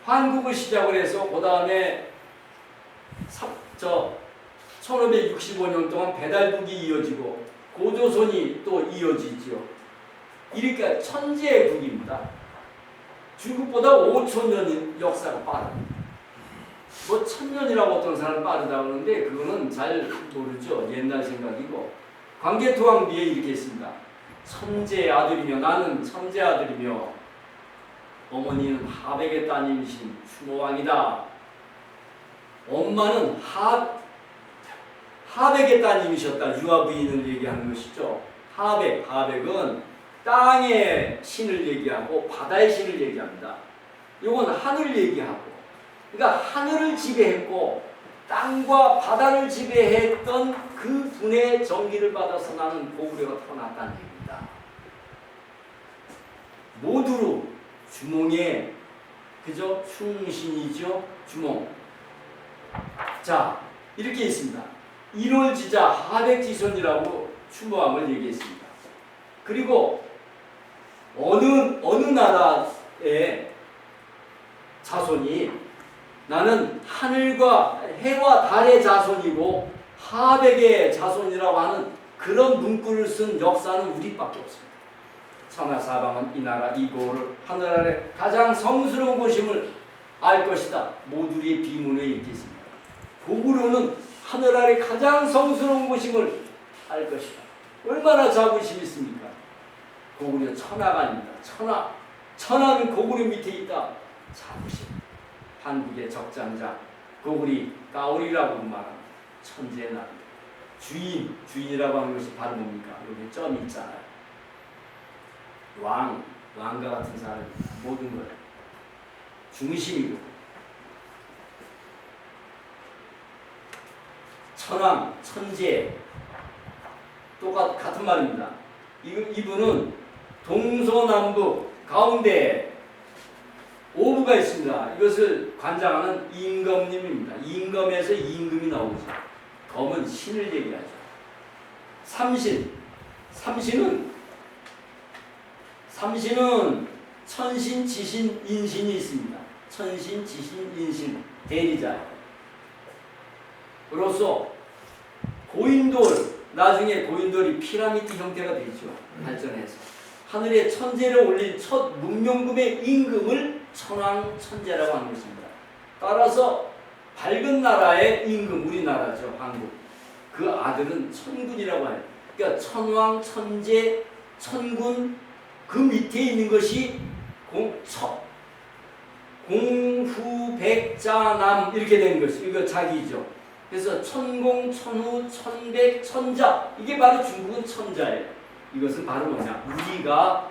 한국을 시작을 해서 그 다음에 1565년 동안 배달국이 이어지고 고조선이 또 이어지죠. 이렇게 천재의 국입니다. 중국보다 5,000년 역사가 빠릅니다. 뭐 1,000년이라고 어떤 사람은 빠르다고 하는데 그거는 잘 모르죠. 옛날 생각이고. 광개토왕비에 이렇게 있습니다. 천재의 아들이며 나는 천재의 아들이며 어머니는 하백의 따님이신 추모왕이다. 엄마는 하백의 따님이셨다. 유아 부인을 얘기하는 것이죠. 하백은 땅의 신을 얘기하고 바다의 신을 얘기합니다. 이건 하늘 얘기하고, 그러니까 하늘을 지배했고 땅과 바다를 지배했던 그 분의 정기를 받아서 나는 고구려가 태어났다는 얘기입니다. 모두로 주몽의 그저 충신이죠. 주몽. 자, 이렇게 있습니다. 1월지자 하백지손이라고 추모함을 얘기했습니다. 그리고 어느 나라의 자손이 나는 하늘과 해와 달의 자손이고 하백의 자손이라고 하는 그런 문구를 쓴 역사는 우리밖에 없습니다. 천하사방은 이 나라 이고를 하늘 아래 가장 성스러운 곳임을 알 것이다. 모두의 비문에 이렇게 있습니다. 고구려는 하늘 아래 가장 성스러운 곳임을 알 것이다. 얼마나 자부심이 있습니까? 고구려 천하가 아닙니다. 천하는 고구려 밑에 있다. 자부심. 한국의 적장자 고구리 까오리라고 말합니다. 천재의 나라. 주인이라고 하는 것이 바로 뭡니까? 여기 점이 있잖아요. 왕과 같은 사람 모든 걸 중심이고 천왕, 천재 같은 말입니다. 이분은 동서남북 가운데 오부가 있습니다. 이것을 관장하는 임금님입니다. 임금에서 임금이 나오죠. 검은 신을 얘기하죠. 삼신은 천신, 지신, 인신이 있습니다. 천신, 지신, 인신 대리자. 그로서 나중에 고인돌이 피라미드 형태가 되죠. 발전해서 하늘에 천재를 올린 첫 문명금의 임금을 천왕 천재라고 하는 것입니다. 따라서 밝은 나라의 임금, 우리나라죠. 한국. 그 아들은 천군이라고 해요. 그러니까 천왕, 천재, 천군 그 밑에 있는 것이 공후백자남 이렇게 되는 것이 이거 자기죠. 그래서 천공, 천후, 천백, 천자, 이게 바로 중국은 천자예요. 이것은 바로 뭐냐, 우리가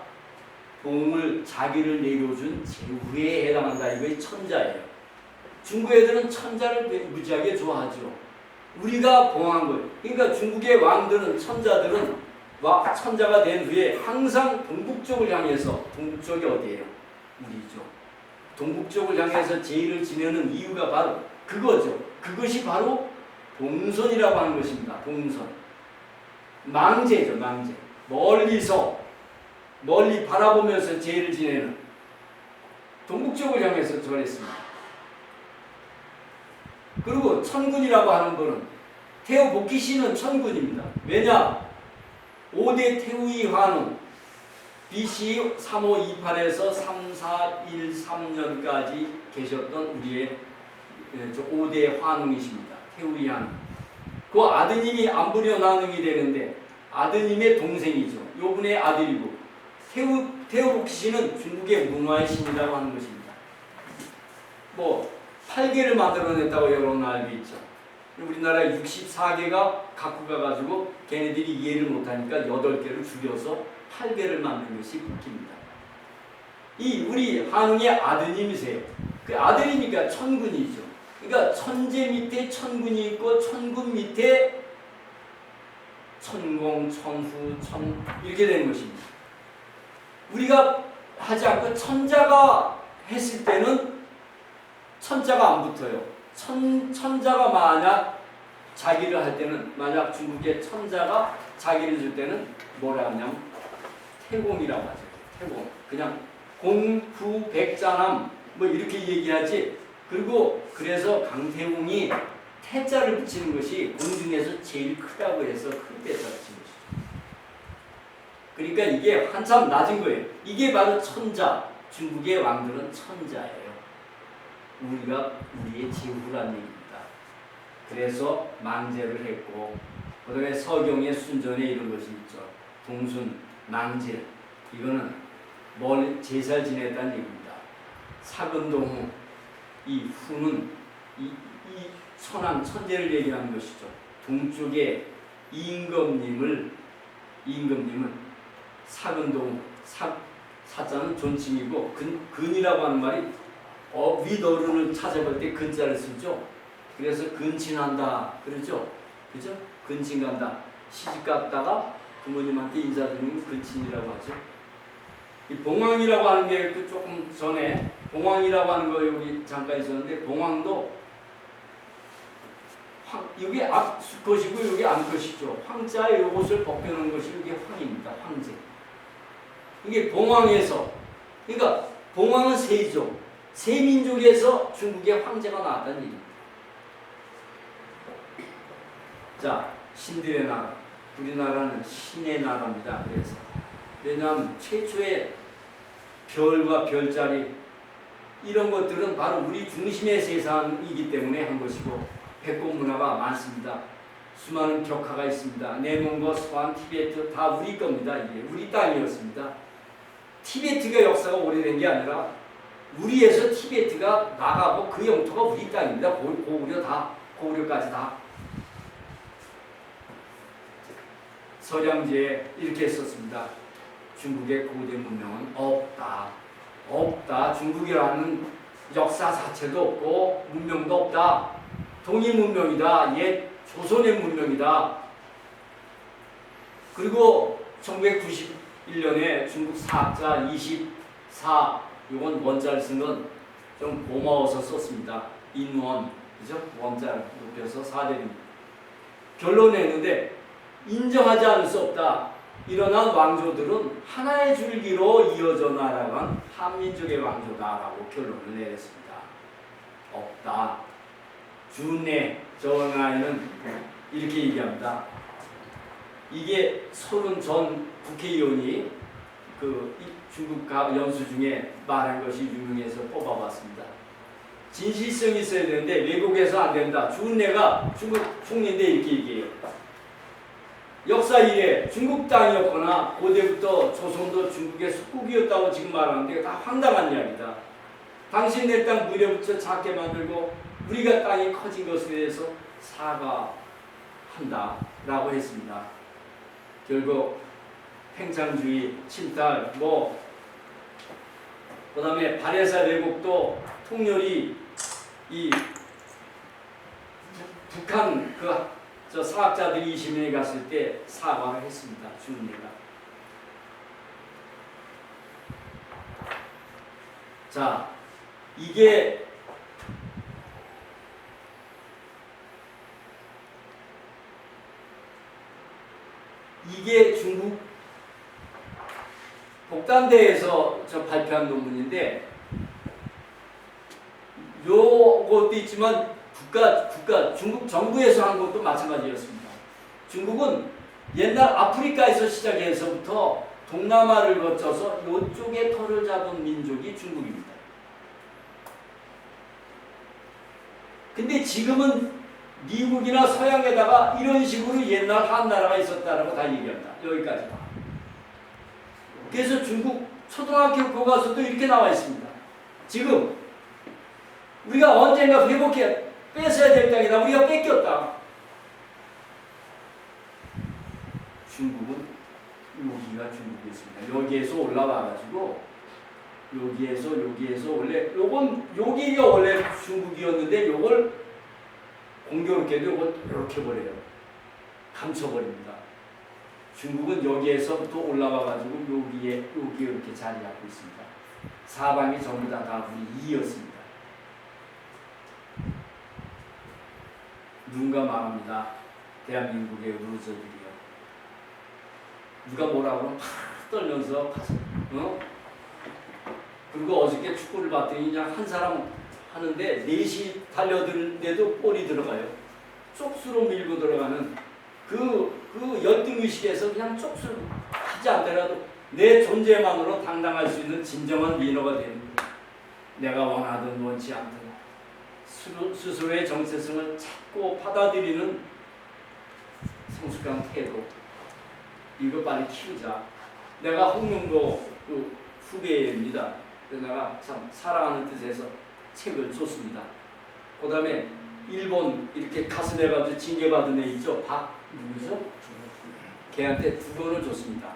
봉을 자기를 내려준 제후에 해당한다. 이것이 천자예요. 중국 애들은 천자를 무지하게 좋아하죠. 우리가 봉한 거예요. 그러니까 중국의 왕들은, 천자들은 천자가 된 후에 항상 동북쪽을 향해서, 동북쪽이 어디예요? 우리죠. 동북쪽을 향해서 제의를 지내는 이유가 바로 그거죠. 그것이 바로 동선이라고 하는 것입니다. 동선. 망제죠, 망제. 멀리 바라보면서 제의를 지내는, 동북쪽을 향해서 절했습니다. 그리고 천군이라고 하는 것은 태우 복희씨는 천군입니다. 왜냐? 5대 태우이 환웅 BC 3528에서 3413년까지 계셨던 우리의 5대 환웅이십니다. 태우이 환웅. 그 아드님이 안부려 난웅이 되는데 아드님의 동생이죠. 요분의 아들이고, 태우 복희씨는 중국의 문화의 신이라고 하는 것입니다. 8개를 만들어냈다고 여러분 알고 있죠. 우리나라 64개가 갖고 가가지고 걔네들이 이해를 못하니까 8개를 줄여서 8개를 만든 것이 북기입니다. 이 우리 한웅의 아드님이세요. 그 아들이니까 천군이죠. 그러니까 천재 밑에 천군이 있고 천군 밑에 천공, 천후, 이렇게 되는 것입니다. 우리가 하지 않고 천자가 했을 때는 천자가 안 붙어요. 천자가 만약 자기를 할 때는, 만약 중국의 천자가 자기를 줄 때는 뭐라 하냐면 태공이라고 하죠. 태공. 그냥 공부백자남 이렇게 얘기하지. 그리고 그래서 강태공이 태자를 붙이는 것이 공 중에서 제일 크다고 해서 큰 태자를 붙인 것이죠. 그러니까 이게 한참 낮은 거예요. 이게 바로 천자. 중국의 왕들은 천자예요. 우리가 우리의 제후란 얘기입니다. 그래서 망제를 했고, 그 다음에 서경의 순전에 이런 것이 있죠. 동순, 망제. 이거는 제사를 지냈다는 얘기입니다. 사근동후, 이 후는 이 천왕, 천재를 얘기하는 것이죠. 동쪽에 임금님은 사근동후, 사자는 존칭이고, 근이라고 하는 말이 윗어른을 찾아볼 때 근자를 쓰죠. 그래서 근친한다 그러죠. 그죠? 근친 간다. 시집 갔다가 부모님한테 인사드리면 근친이라고 하죠. 이 봉황이라고 하는 게 조금 전에 봉황이라고 하는 거 여기 잠깐 있었는데, 봉황도 여기 수컷이고 여기 암컷이죠. 황자에 요것을 벗겨놓은 것이 이게 황입니다. 황제. 이게 봉황에서, 그러니까 봉황은 세이죠. 세 민족에서 중국의 황제가 나왔다는 얘기입니다. 자, 신들의 나라. 우리나라는 신의 나라입니다. 그래서 왜냐하면 최초의 별과 별자리 이런 것들은 바로 우리 중심의 세상이기 때문에 한 것이고, 백곡 문화가 많습니다. 수많은 벽화가 있습니다. 내몽고, 서한, 티베트 다 우리 겁니다. 이게 우리 땅이었습니다. 티베트가 역사가 오래된 게 아니라 우리에서 티베트가 나가고 그 영토가 우리 땅입니다. 고구려까지 다. 서량제에 이렇게 썼습니다. 중국의 고대 문명은 없다. 중국이라는 역사 자체도 없고 문명도 없다. 동이 문명이다. 옛 조선의 문명이다. 그리고 1991년에 중국 사학자 24, 이건 원자를 쓴 건 좀 고마워서 썼습니다. 인원, 그죠? 원자를 높여서 4대입니다. 결론을 했는데, 인정하지 않을 수 없다. 일어난 왕조들은 하나의 줄기로 이어져 나아간 한민족의 왕조다라고 결론을 내렸습니다. 없다. 준내 정하에는 이렇게 얘기합니다. 이게 서른 전 국회의원이 중국 연수 중에 말한 것이 유명해서 뽑아봤습니다. 진실성이 있어야 되는데 외국에서 안 된다. 준내가 중국 총리인데 이렇게 얘기해요. 역사 이래 중국 땅이었거나 고대부터 조선도 중국의 속국이었다고 지금 말하는데 다 황당한 이야기다. 당신네 땅 무렵부터 작게 만들고 우리가 땅이 커진 것에 대해서 사과한다라고 했습니다. 결국 팽창주의, 침탈, 그다음에 바레사 왜곡도 통렬히 이 북한 저 사학자들이 20년에 갔을 때 사과를 했습니다. 주은혜가. 자, 이게 중국 복단대에서 저 발표한 논문인데, 요것도 있지만 중국 정부에서 한 것도 마찬가지였습니다. 중국은 옛날 아프리카에서 시작해서부터 동남아를 거쳐서 이쪽에 터를 잡은 민족이 중국입니다. 근데 지금은 미국이나 서양에다가 이런 식으로 옛날 한나라가 있었다라고 다 얘기합니다. 여기까지. 그래서 중국 초등학교 교과서도 이렇게 나와 있습니다. 지금 우리가 언젠가 회복해 뺏어야 될 땅이다. 우리가 뺏겼다. 중국은 여기가 중국이었습니다. 여기에서 올라와가지고 여기에서 원래 여기가 원래 중국이었는데 요걸 공교롭게도 요걸 이렇게 버려요. 감춰버립니다. 중국은 여기에서부터 올라와가지고 여기에 이렇게 자리 잡고 있습니다. 사방이 전부 다 우리 이였습니다. 누군가 말합니다. 대한민국의 루저들이요. 누가 뭐라고 팍 떨면서 그리고 어저께 축구를 봤더니 그냥 한 사람 하는데 넷이 달려드는데도 볼이 들어가요. 쪽수로 밀고 들어가는 그 열등의식에서 그냥 쪽수를 하지 않더라도 내 존재만으로 당당할 수 있는 진정한 리더가 되는 거예요. 내가 원하든 원치 않든 스스로의 정체성을 찾고 받아들이는 성숙한 태도, 이거 빨리 키우자. 내가 홍명도 후배입니다. 내가 참 사랑하는 뜻에서 책을 줬습니다. 그 다음에 일본 이렇게 가슴해가지고 징계받은 애 있죠? 누구죠? 걔한테 2권을 줬습니다.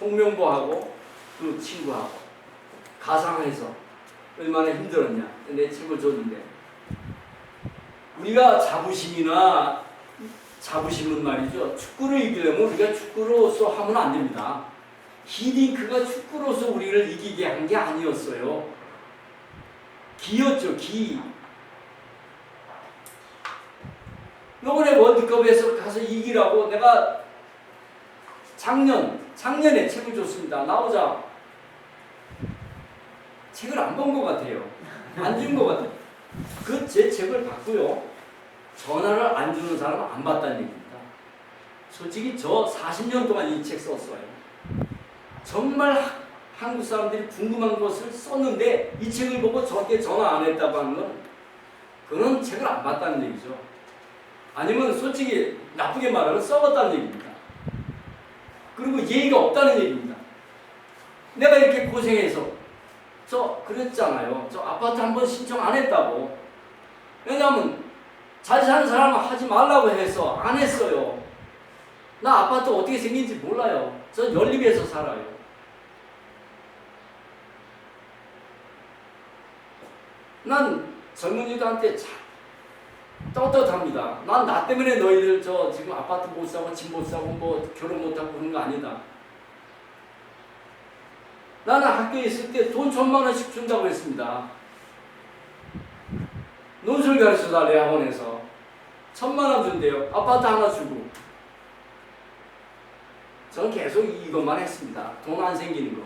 홍명보하고 그 친구하고 가상해서 얼마나 힘들었냐. 내 책을 줬는데, 우리가 자부심은 말이죠. 축구를 이기려면 우리가 축구로서 하면 안 됩니다. 히딩크가 축구로서 우리를 이기게 한 게 아니었어요. 기였죠, 기. 이번에 월드컵에서 가서 이기라고 내가 작년에 책을 줬습니다. 나오자. 책을 안 본 것 같아요. 안 준 것 같아요. 제 책을 받고요. 전화를 안 주는 사람은 안 받다는 얘기입니다. 솔직히 저 40년 동안 이 책 썼어요. 정말 한국 사람들이 궁금한 것을 썼는데 이 책을 보고 저한테 전화 안 했다고 하는 건 그건 책을 안 봤다는 얘기죠. 아니면 솔직히 나쁘게 말하면 썩었다는 얘기입니다. 그리고 예의가 없다는 얘기입니다. 내가 이렇게 고생해서 그랬잖아요. 저 아파트 한번 신청 안 했다고. 왜냐하면 잘 사는 사람은 하지 말라고 해서 안 했어요. 나 아파트 어떻게 생긴지 몰라요. 저 연립에서 살아요. 난 젊은이들한테 떳떳합니다. 난 나 때문에 너희들 지금 아파트 못 사고 집 못 사고 결혼 못 하고 그런 거 아니다. 나는 학교에 있을 때 돈 1,000만 원씩 준다고 했습니다. 논술 가르쳐 달래 학원에서 1,000만 원 준대요. 아파트 하나 주고. 저는 계속 이것만 했습니다. 돈 안 생기는 거.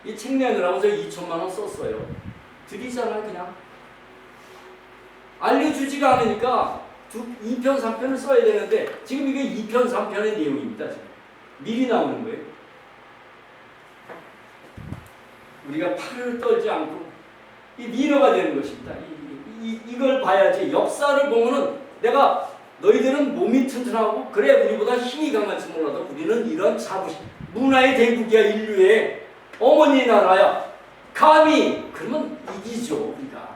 이 책 내느라고 저 2,000만 원 썼어요. 드리잖아요, 그냥. 알려주지가 않으니까 2편, 3편을 써야 되는데 지금 이게 2편, 3편의 내용입니다. 지금. 미리 나오는 거예요. 우리가 팔을 떨지 않고 이 리더가 되는 것입니다. 이걸 봐야지. 역사를 보면은 내가 너희들은 몸이 튼튼하고 그래 우리보다 힘이 강할지 몰라도 우리는 이런 자부심, 문화의 대국이야. 인류의 어머니 나라야. 감히 그러면 이기죠. 우리가.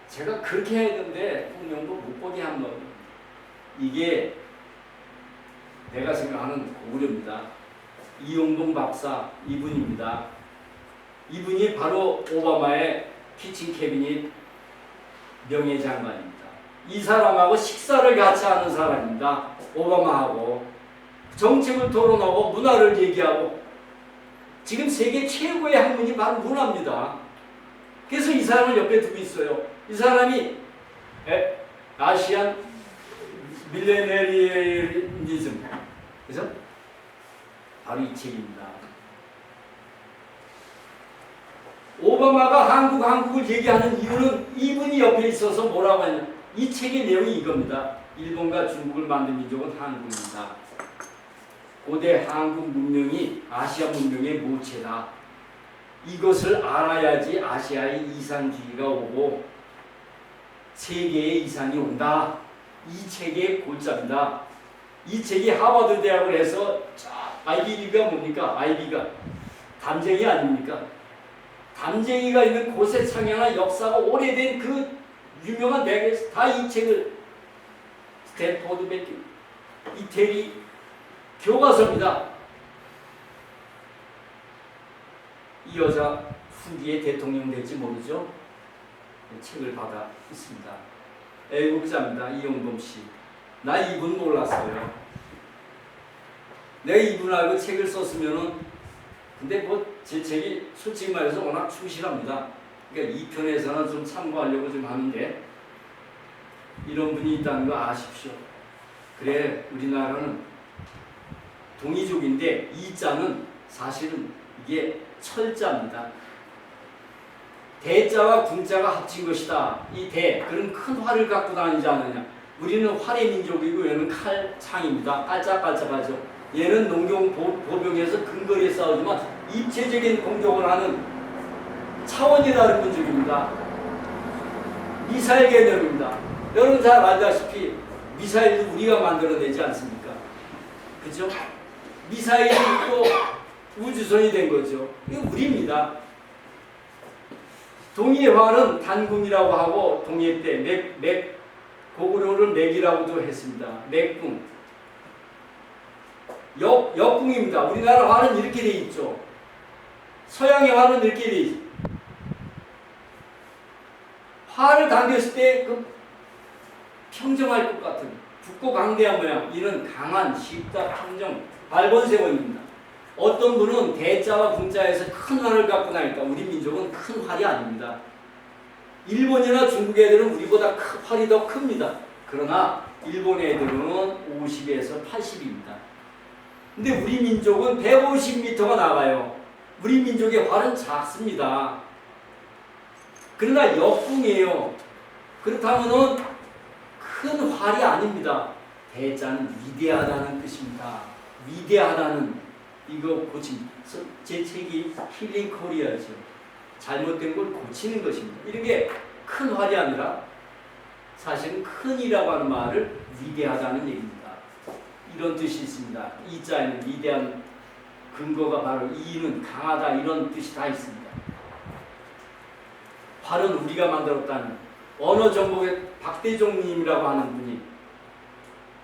제가 그렇게 해야 되는데 홍명보 못 보게 한 번. 이게 내가 생각하는 고구려입니다. 이용동 박사 이분입니다. 이분이 바로 오바마의 키친 캐비닛 명예장관입니다. 이 사람하고 식사를 같이 하는 사람입니다. 오바마하고 정책을 토론하고 문화를 얘기하고 지금 세계 최고의 학문이 바로 문화입니다. 그래서 이 사람을 옆에 두고 있어요. 이 사람이 아시안 밀레니얼리즘, 그죠? 바로 이 책입니다. 오바마가 한국을 얘기하는 이유는 이분이 옆에 있어서 뭐라고 하냐. 이 책의 내용이 이겁니다. 일본과 중국을 만든 민족은 한국입니다. 고대 한국 문명이 아시아 문명의 모체다. 이것을 알아야지 아시아의 이산주의가 오고 세계의 이산이 온다. 이 책의 골자입니다. 이 책이 하버드 대학을 해서 아이비리그가 뭡니까? 아이비가 담쟁이 아닙니까? 담쟁이가 있는 곳에 창현한 역사가 오래된 그 유명한 대학에서 다 이 책을 스탠포드 맥기 이태리 교과서입니다. 이 여자 후기에 대통령 될지 모르죠. 책을 받아 있습니다. 애국자입니다. 이용범 씨. 나 이분 몰랐어요. 내가 이분 알고 책을 썼으면은 근데 뭐 제 책이 솔직히 말해서 워낙 충실합니다. 그러니까 이 편에서는 좀 참고하려고 좀 하는데 이런 분이 있다는 거 아십시오. 그래 우리나라는 동이족인데 이 자는 사실은 이게 철자입니다. 대자와 군자가 합친 것이다. 이 대, 그런 큰 활을 갖고 다니지 않느냐. 우리는 활의 민족이고 얘는 칼창입니다. 깔짝깔짝하죠. 얘는 농경 보병에서 근거리에 싸우지만 입체적인 공격을 하는 차원이 다른 민족입니다. 미사일 개념입니다. 여러분 잘 알다시피 미사일도 우리가 만들어내지 않습니까? 그죠? 미사일이 또 우주선이 된 거죠. 이거 우리입니다. 동해화는 단궁이라고 하고 동해 때 고구려를 맥이라고도 했습니다. 맥궁. 역궁입니다. 우리나라 화는 이렇게 돼 있죠. 서양의 화는 이렇게 돼 있죠. 화를 당겼을 때 그 평정할 것 같은 붓고 강대한 모양. 이는 강한 쉽다 평정 발본세원입니다. 어떤 분은 대자와 군자에서 큰 활을 갖고 나니까 우리 민족은 큰 활이 아닙니다. 일본이나 중국 애들은 우리보다 활이 더 큽니다. 그러나 일본 애들은 50에서 80입니다. 근데 우리 민족은 150m가 나가요. 우리 민족의 활은 작습니다. 그러나 역궁이에요. 그렇다면 큰 활이 아닙니다. 대자는 위대하다는 뜻입니다. 위대하다는 이거 고침. 제 책이 힐링 코리아죠. 잘못된 걸 고치는 것입니다. 이런 게 큰 활이 아니라 사실은 큰이라고 하는 말을 위대하다는 얘기입니다. 이런 뜻이 있습니다. 이자에는 위대한 근거가 바로 이는 강하다 이런 뜻이 다 있습니다. 활은 우리가 만들었다는 언어정복의 박대종님이라고 하는 분이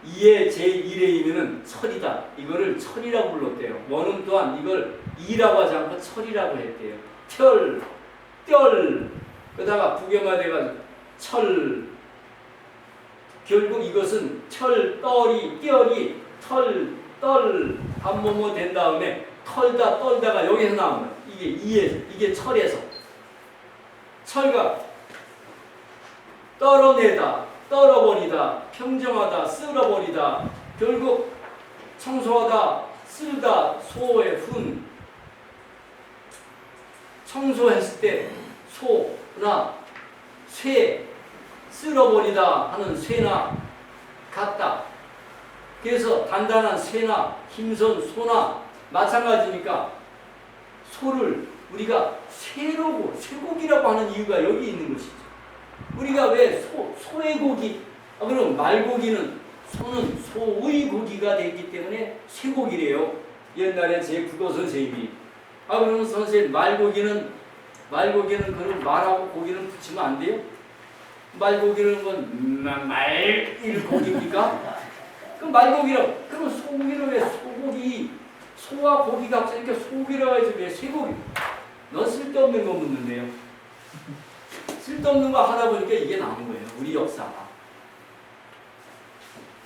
이의 제1의 의미는 철이다. 이거를 철이라고 불렀대요. 원은 또한 이걸 이라고 하지 않고 철이라고 했대요. 털, 떨, 그러다가 부경화돼가지고 철. 결국 이것은 철, 떨이, 띄어리, 털, 떨, 한모모 된 다음에 털다, 떨다가 여기서 나옵니다. 이게 철에서. 철과 떨어내다, 떨어버리다, 평정하다, 쓸어버리다, 결국 청소하다, 쓸다, 소의 훈. 청소했을 때 소나 쇠, 쓸어버리다 하는 쇠나 같다. 그래서 단단한 쇠나 힘선 소나 마찬가지니까 소를 우리가 쇠로고 쇠고기라고 하는 이유가 여기 있는 것이죠. 우리가 왜 소의 고기, 그럼 말고기는 소는 소의 고기가 되기 때문에 쇠고기래요. 옛날에 제 국어 선생님이 그러면 선생님 말고기는 그럼 말하고 고기는 붙이면 안 돼요? 말고기는 말 고기입니까? 그 말고기로 그럼 소고기를 왜 소고기 소와 고기 각자 이렇게 소고기라고 해서 왜 쇠고기? 넌 쓸데없는 거 묻는데요. 쓸데없는 거 하다 보니까 이게 나온 거예요. 우리 역사가.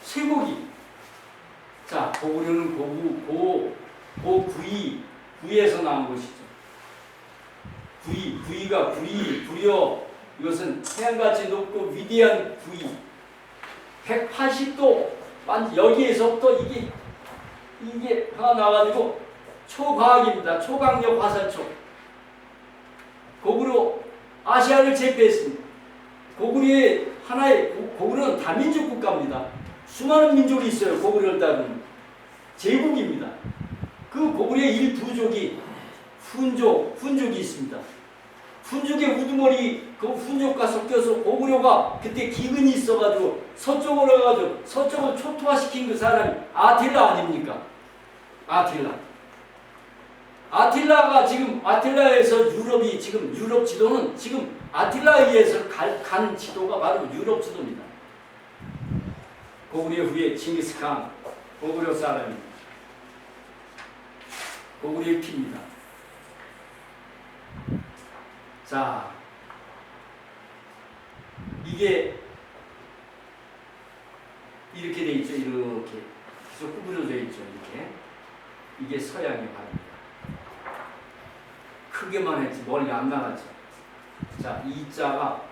쇠고기. 자, 고구려는 구이에서 나온 것이죠. 구이가 구려 이것은 태양같이 높고 위대한 구이. 180도 여기에서부터 이게 하나 나와가지고 초과학입니다. 초강력 화살촉. 고구려 아시아를 제패했습니다. 고구려의 하나의 고구려는 다민족 국가입니다. 수많은 민족이 있어요. 고구려를 따르는 제국입니다. 그 고구려의 일부족이 훈족이 있습니다. 훈족의 우두머리 그 훈족과 섞여서 고구려가 그때 기근이 있어가지고 서쪽으로 가가지고 서쪽을 초토화시킨 그 사람이 아틸라 아닙니까? 아틸라가 지금 아틸라에서 유럽이 지금 유럽 지도는 지금 아틸라에 의해서 간 지도가 바로 유럽 지도입니다. 고구려 후에 칭기스칸 고구려 사람입니다. 고구려의 피입니다. 자, 이게 이렇게 돼 있죠. 이렇게 계속 구부려져 있죠. 이게 서양의 발입니다. 크게만 했지 멀리 안 나갔죠. 자, 이 자가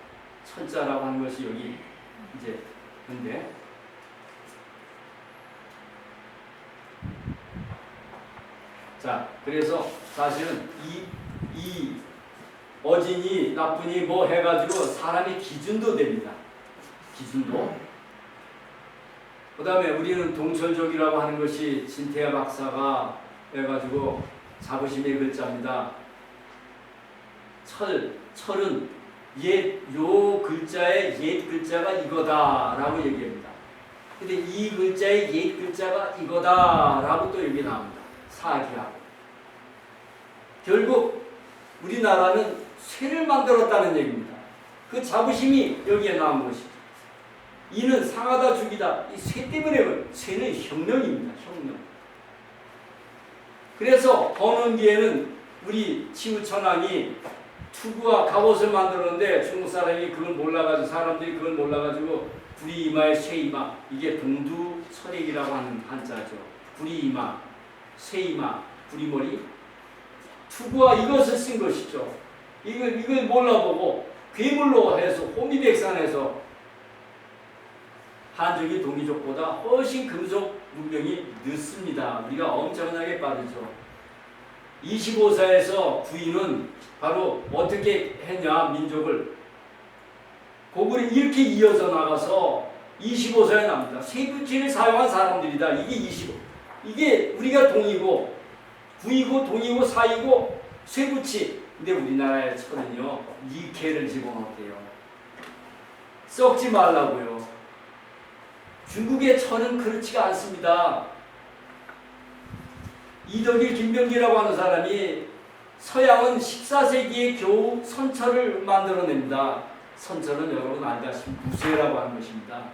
천자라고 하는 것이 여기 이제 근데 자, 그래서 사실은 이 어진이 나쁘니 뭐 해가지고 사람의 기준도 됩니다. 기준도. 그 다음에 우리는 동철족이라고 하는 것이 진태하 박사가 해가지고 자부심의 글자입니다. 철은 요 글자의 옛 글자가 이거다라고 얘기합니다. 근데 이 글자의 옛 글자가 이거다라고 또 여기 나옵니다. 사기하고. 결국 우리나라는 쇠를 만들었다는 얘기입니다. 그 자부심이 여기에 나온 것이죠. 이는 상하다 죽이다. 이 쇠 때문에 쇠는 혁명입니다. 혁명. 그래서 건원기에는 우리 치우천왕이 투구와 갑옷을 만들었는데 중국 사람이 그걸 몰라가지고 사람들이 그걸 몰라가지고 구리이마의 쇠이마 이게 동두설액이라고 하는 한자죠. 구리이마, 쇠이마, 구리머리 투구와 이것을 쓴 것이죠. 이걸 몰라보고 괴물로 해서 호미백산에서 한족이 동이족보다 훨씬 금속 문명이 늦습니다. 우리가 엄청나게 빠르죠. 25사에서 구인은 바로 어떻게 했냐 민족을 고구려 이렇게 이어져 나가서 25사에 납니다. 쇠붙이를 사용한 사람들이다. 이게 우리가 동이고 구이고 동이고 사이고 쇠붙이. 근데 우리나라의 철은요 니켈을 집어넣었대요. 썩지 말라고요. 중국의 철은 그렇지가 않습니다. 이덕일 김병기라고 하는 사람이 서양은 14세기에 겨우 선철을 만들어냅니다. 선철은 여러분 알다시피 무쇠라고 하는 것입니다.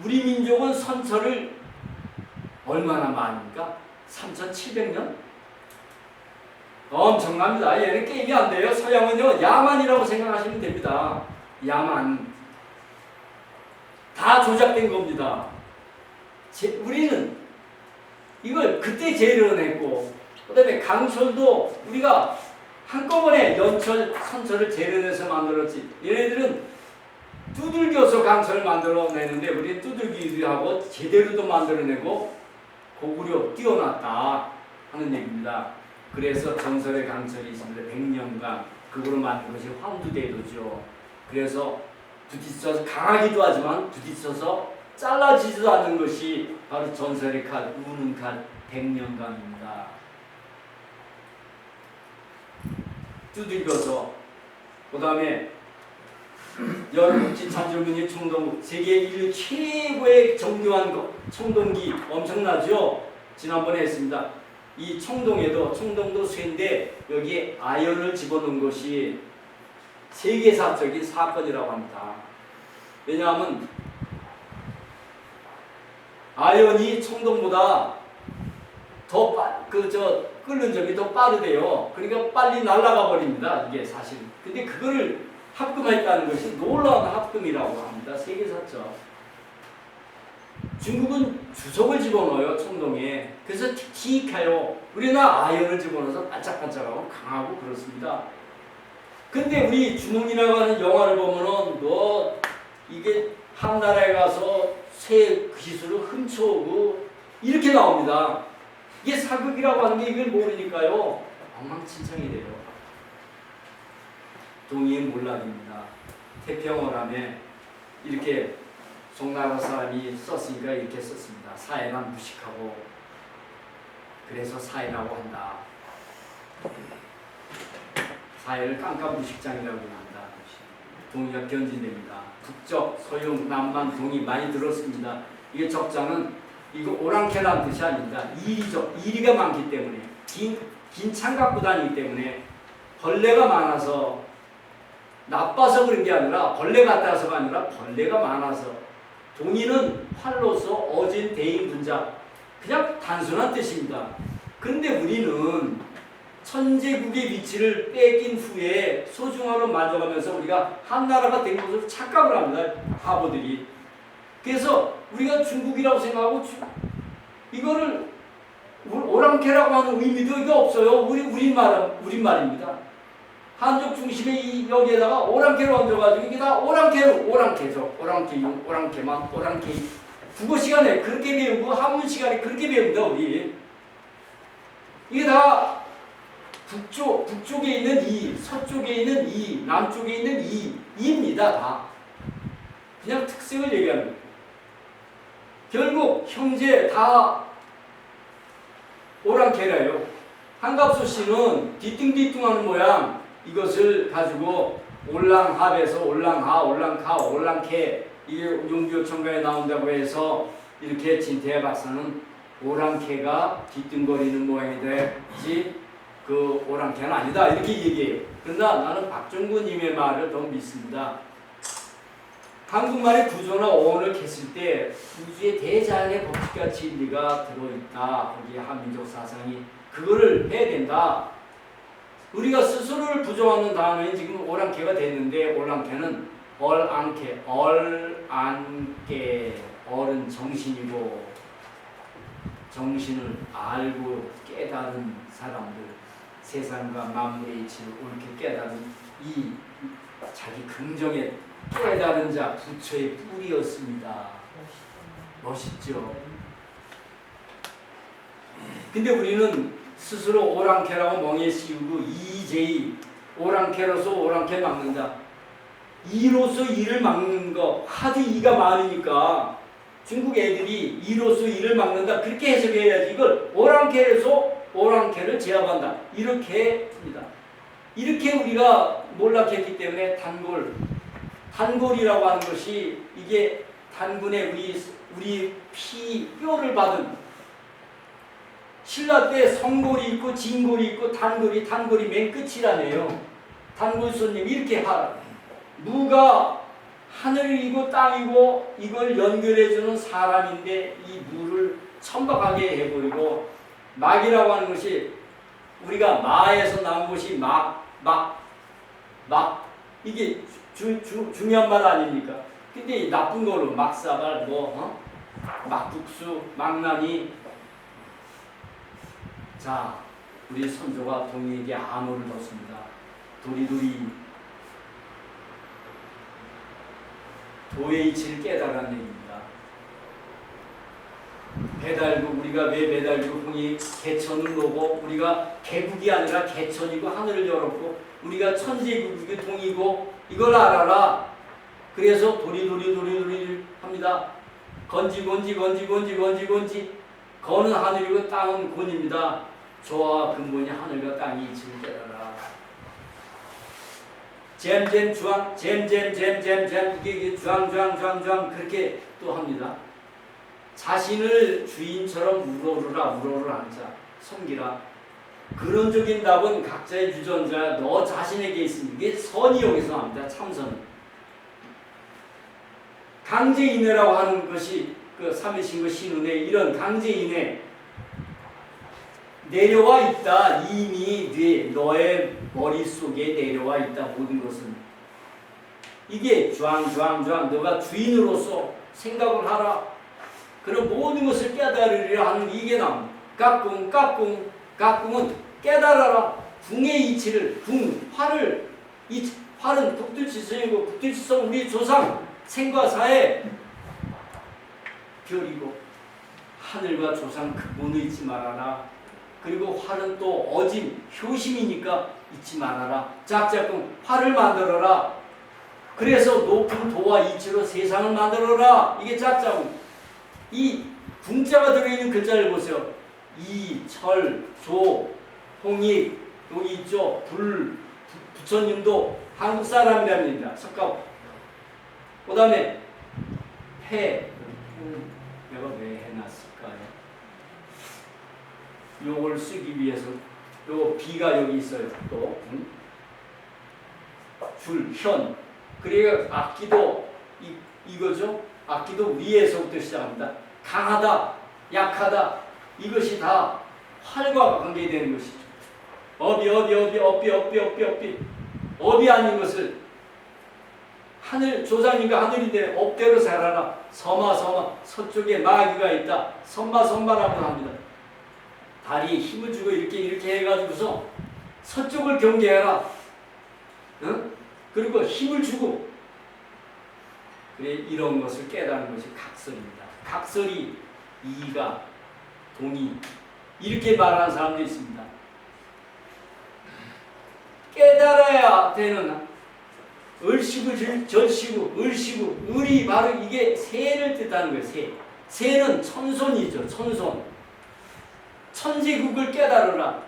우리 민족은 선철을 얼마나 많습니까? 3700년? 엄청납니다. 얘는 게임이 안 돼요. 서양은요 야만이라고 생각하시면 됩니다. 야만. 다 조작된 겁니다. 우리는 이걸 그때 재련했고 그 다음에 강철도 우리가 한꺼번에 연철, 선철을 재련해서 만들었지. 얘네들은 두들겨서 강철을 만들어내는데 우리는 두들기하고 제대로도 만들어내고 고구려 뛰어났다 하는 얘기입니다. 그래서 전설의 강철이 있습니다. 백년강 그거로 만든 것이 황두대도죠. 그래서 부딪혀서 강하기도 하지만 부딪혀서 잘라지지도 않는 것이 바로 전설의 칼, 우는 칼, 백년강입니다. 두들겨서 그 다음에 열국지 찬조문이 청동 세계 인류 최고의 정교한 것 청동기 엄청나죠? 지난번에 했습니다. 이 청동도 쇠인데 여기에 아연을 집어넣은 것이 세계사적인 사건이라고 합니다. 왜냐하면 아연이 청동보다 더 끓는 점이 더 빠르대요. 그러니까 빨리 날아가 버립니다. 이게 사실. 근데 그거를 합금했다는 것이 놀라운 합금이라고 합니다. 세계사적. 중국은 주석을 집어넣어요. 청동에. 그래서 틱틱해요. 우리는 아연을 집어넣어서 반짝반짝하고 강하고 그렇습니다. 근데 우리 주몽이라고 하는 영화를 보면은 이게 한 나라에 가서 새 기술을 훔쳐오고 이렇게 나옵니다. 이게 사극이라고 하는 게 이걸 모르니까요. 엉망진창이 돼요. 동의의 몰락입니다. 태평어람에 이렇게 송나라 사람이 썼으니까 이렇게 썼습니다. 사회만 무식하고 그래서 사회라고 한다. 사회를 깜깜무식장이라고 합니다. 동의가 변진됩니다. 북적, 소용, 남만, 동의 많이 들었습니다. 이게 적자는 이거 오랑캐라는 뜻이 아닙니다. 이리죠. 이리가 많기 때문에 긴 창 갖고 다니기 때문에 벌레가 많아서 나빠서 그런 게 아니라 벌레 같아서가 아니라 벌레가 많아서 동의는 활로서 어진 대인 분자 그냥 단순한 뜻입니다. 그런데 우리는 천재국의 위치를 뺏긴 후에 소중함을 만져가면서 우리가 한나라가 된 것을 착각을 합니다. 바보들이. 그래서 우리가 중국이라고 생각하고 이거를 오랑캐라고 하는 의미도 이거 없어요. 우리말입니다. 한족 중심의 여기에다가 오랑캐로 얹어가지고 이게 다 오랑캐죠. 오랑캐용, 오랑캐만, 오랑캐. 국어 시간에 그렇게 배우고 한문 시간에 그렇게 배웁니다. 우리. 이게 다 북쪽에 있는 이, 서쪽에 있는 이, 남쪽에 있는 이입니다. 다. 그냥 특색을 얘기하는 거예요. 결국 형제 다 오랑캐래요. 한갑수 씨는 뒤뚱뒤뚱하는 모양 이것을 가지고 올랑합에서 올랑하, 올랑카, 올랑캐 이게 용비어천가에 나온다고 해서 이렇게 진태야 박사는 오랑캐가 뒤뚱거리는 모양이 되지 그 오랑캐는 아니다 이렇게 얘기해요. 그러나 나는 박종구님의 말을 더 믿습니다. 한국말의 구조나 어원을 캤을 때 우주의 대자연의 법칙과 진리가 들어있다. 거기에 한민족 사상이 그거를 해야 된다. 우리가 스스로를 부정하는 다음에 지금 오랑캐가 됐는데 오랑캐는 얼안캐, 얼안깨, 얼은 정신이고 정신을 알고 깨달은 사람들 세상과 만물의 이치를 옳게 깨달은 이 자기 긍정의 깨달은 자 부처의 뿌리였습니다. 멋있죠? 근데 우리는 스스로 오랑캐라고 멍에 씌우고 EJ 오랑캐로서 오랑캐 막는다. 이로서 이를 막는 거 하도 이가 많으니까 중국 애들이 이로서 이를 막는다 그렇게 해석해야지 이걸 오랑캐에서 오랑캐를 제압한다 이렇게 합니다. 이렇게 우리가 몰락했기 때문에 단골이라고 하는 것이 이게 단군의 우리 뼈를 받은 신라 때 성골이 있고 진골이 있고 단골이 맨 끝이라네요. 단골 손님 이렇게 하라. 무가 하늘이고 땅이고 이걸 연결해주는 사람인데 이 무를 천박하게 해버리고 막이라고 하는 것이 우리가 마에서 나온 것이 막 이게 중요한 말 아닙니까? 근데 나쁜 걸로 막사발 막국수 막나니 자 우리 선조가 동의에게 암호를 넣습니다. 도리도리 도의 이치를 깨달은 얘기입니다. 배달국 우리가 왜 배달국 홍이 개천을 놓고 우리가 개국이 아니라 개천이고 하늘을 열었고 우리가 천지국이 동이고 이걸 알아라. 그래서 도리도리 합니다. 건지 거는 하늘이고 땅은 곤입니다. 저와 근본이 하늘과 땅이 이치를 깨달아라. 잼잼 주황 잼잼 이게 주황 그렇게 또 합니다. 자신을 주인처럼 우러르라 앉아 섬기라. 근원적인 답은 각자의 주전자 너 자신에게 있습니다. 이게 선이 여기서 나옵니다. 참선. 강제인해라고 하는 것이 그 삼위신구 신운에 이런 강제인해 내려와 있다. 이미 너의 머릿속에 내려와 있다. 모든 것은 이게 좌앙 너가 주인으로서 생각을 하라. 그럼 모든 것을 깨달으리라 하는 이게 나옵니다. 각궁은 깨달아라. 궁의 이치를 활은 북두지성이고 북두지성 우리 조상 생과사의 별이고 하늘과 조상 그분을 잊지 말아라. 그리고 활은 또 어진 효심이니까 잊지 말아라. 짝짝꿍 활을 만들어라. 그래서 높은 도와 이치로 세상을 만들어라. 이게 짝짝꿍. 이 궁자가 들어있는 글자를 보세요. 이, 철, 조, 홍익, 여기 있죠. 부처님도 한국 사람이랍니다. 석가모. 그 다음에 해. 내가 왜 해놨을까요? 요걸 쓰기 위해서 요 비가 여기 있어요. 또 줄, 현. 그러니까 악기도 이거죠. 악기도 위에서부터 시작합니다. 강하다, 약하다. 이것이 다 활과 관계되는 것이죠. 업이 아닌 것을 하늘 조상님과 하늘인데 업대로 살아라. 서마 서쪽에 마귀가 있다. 선마라고 합니다. 다리에 힘을 주고 이렇게 해가지고서 서쪽을 경계해라. 응? 그리고 힘을 주고 그래 이런 것을 깨달은 것이 각설입니다. 각설이 이가 동이 이렇게 말하는 사람도 있습니다. 깨달아야 되는 을시구 절시구 을시구 을이 바로 이게 새를 뜻하는 거예요. 새는 천손이죠. 천손. 천지국을 깨달으라.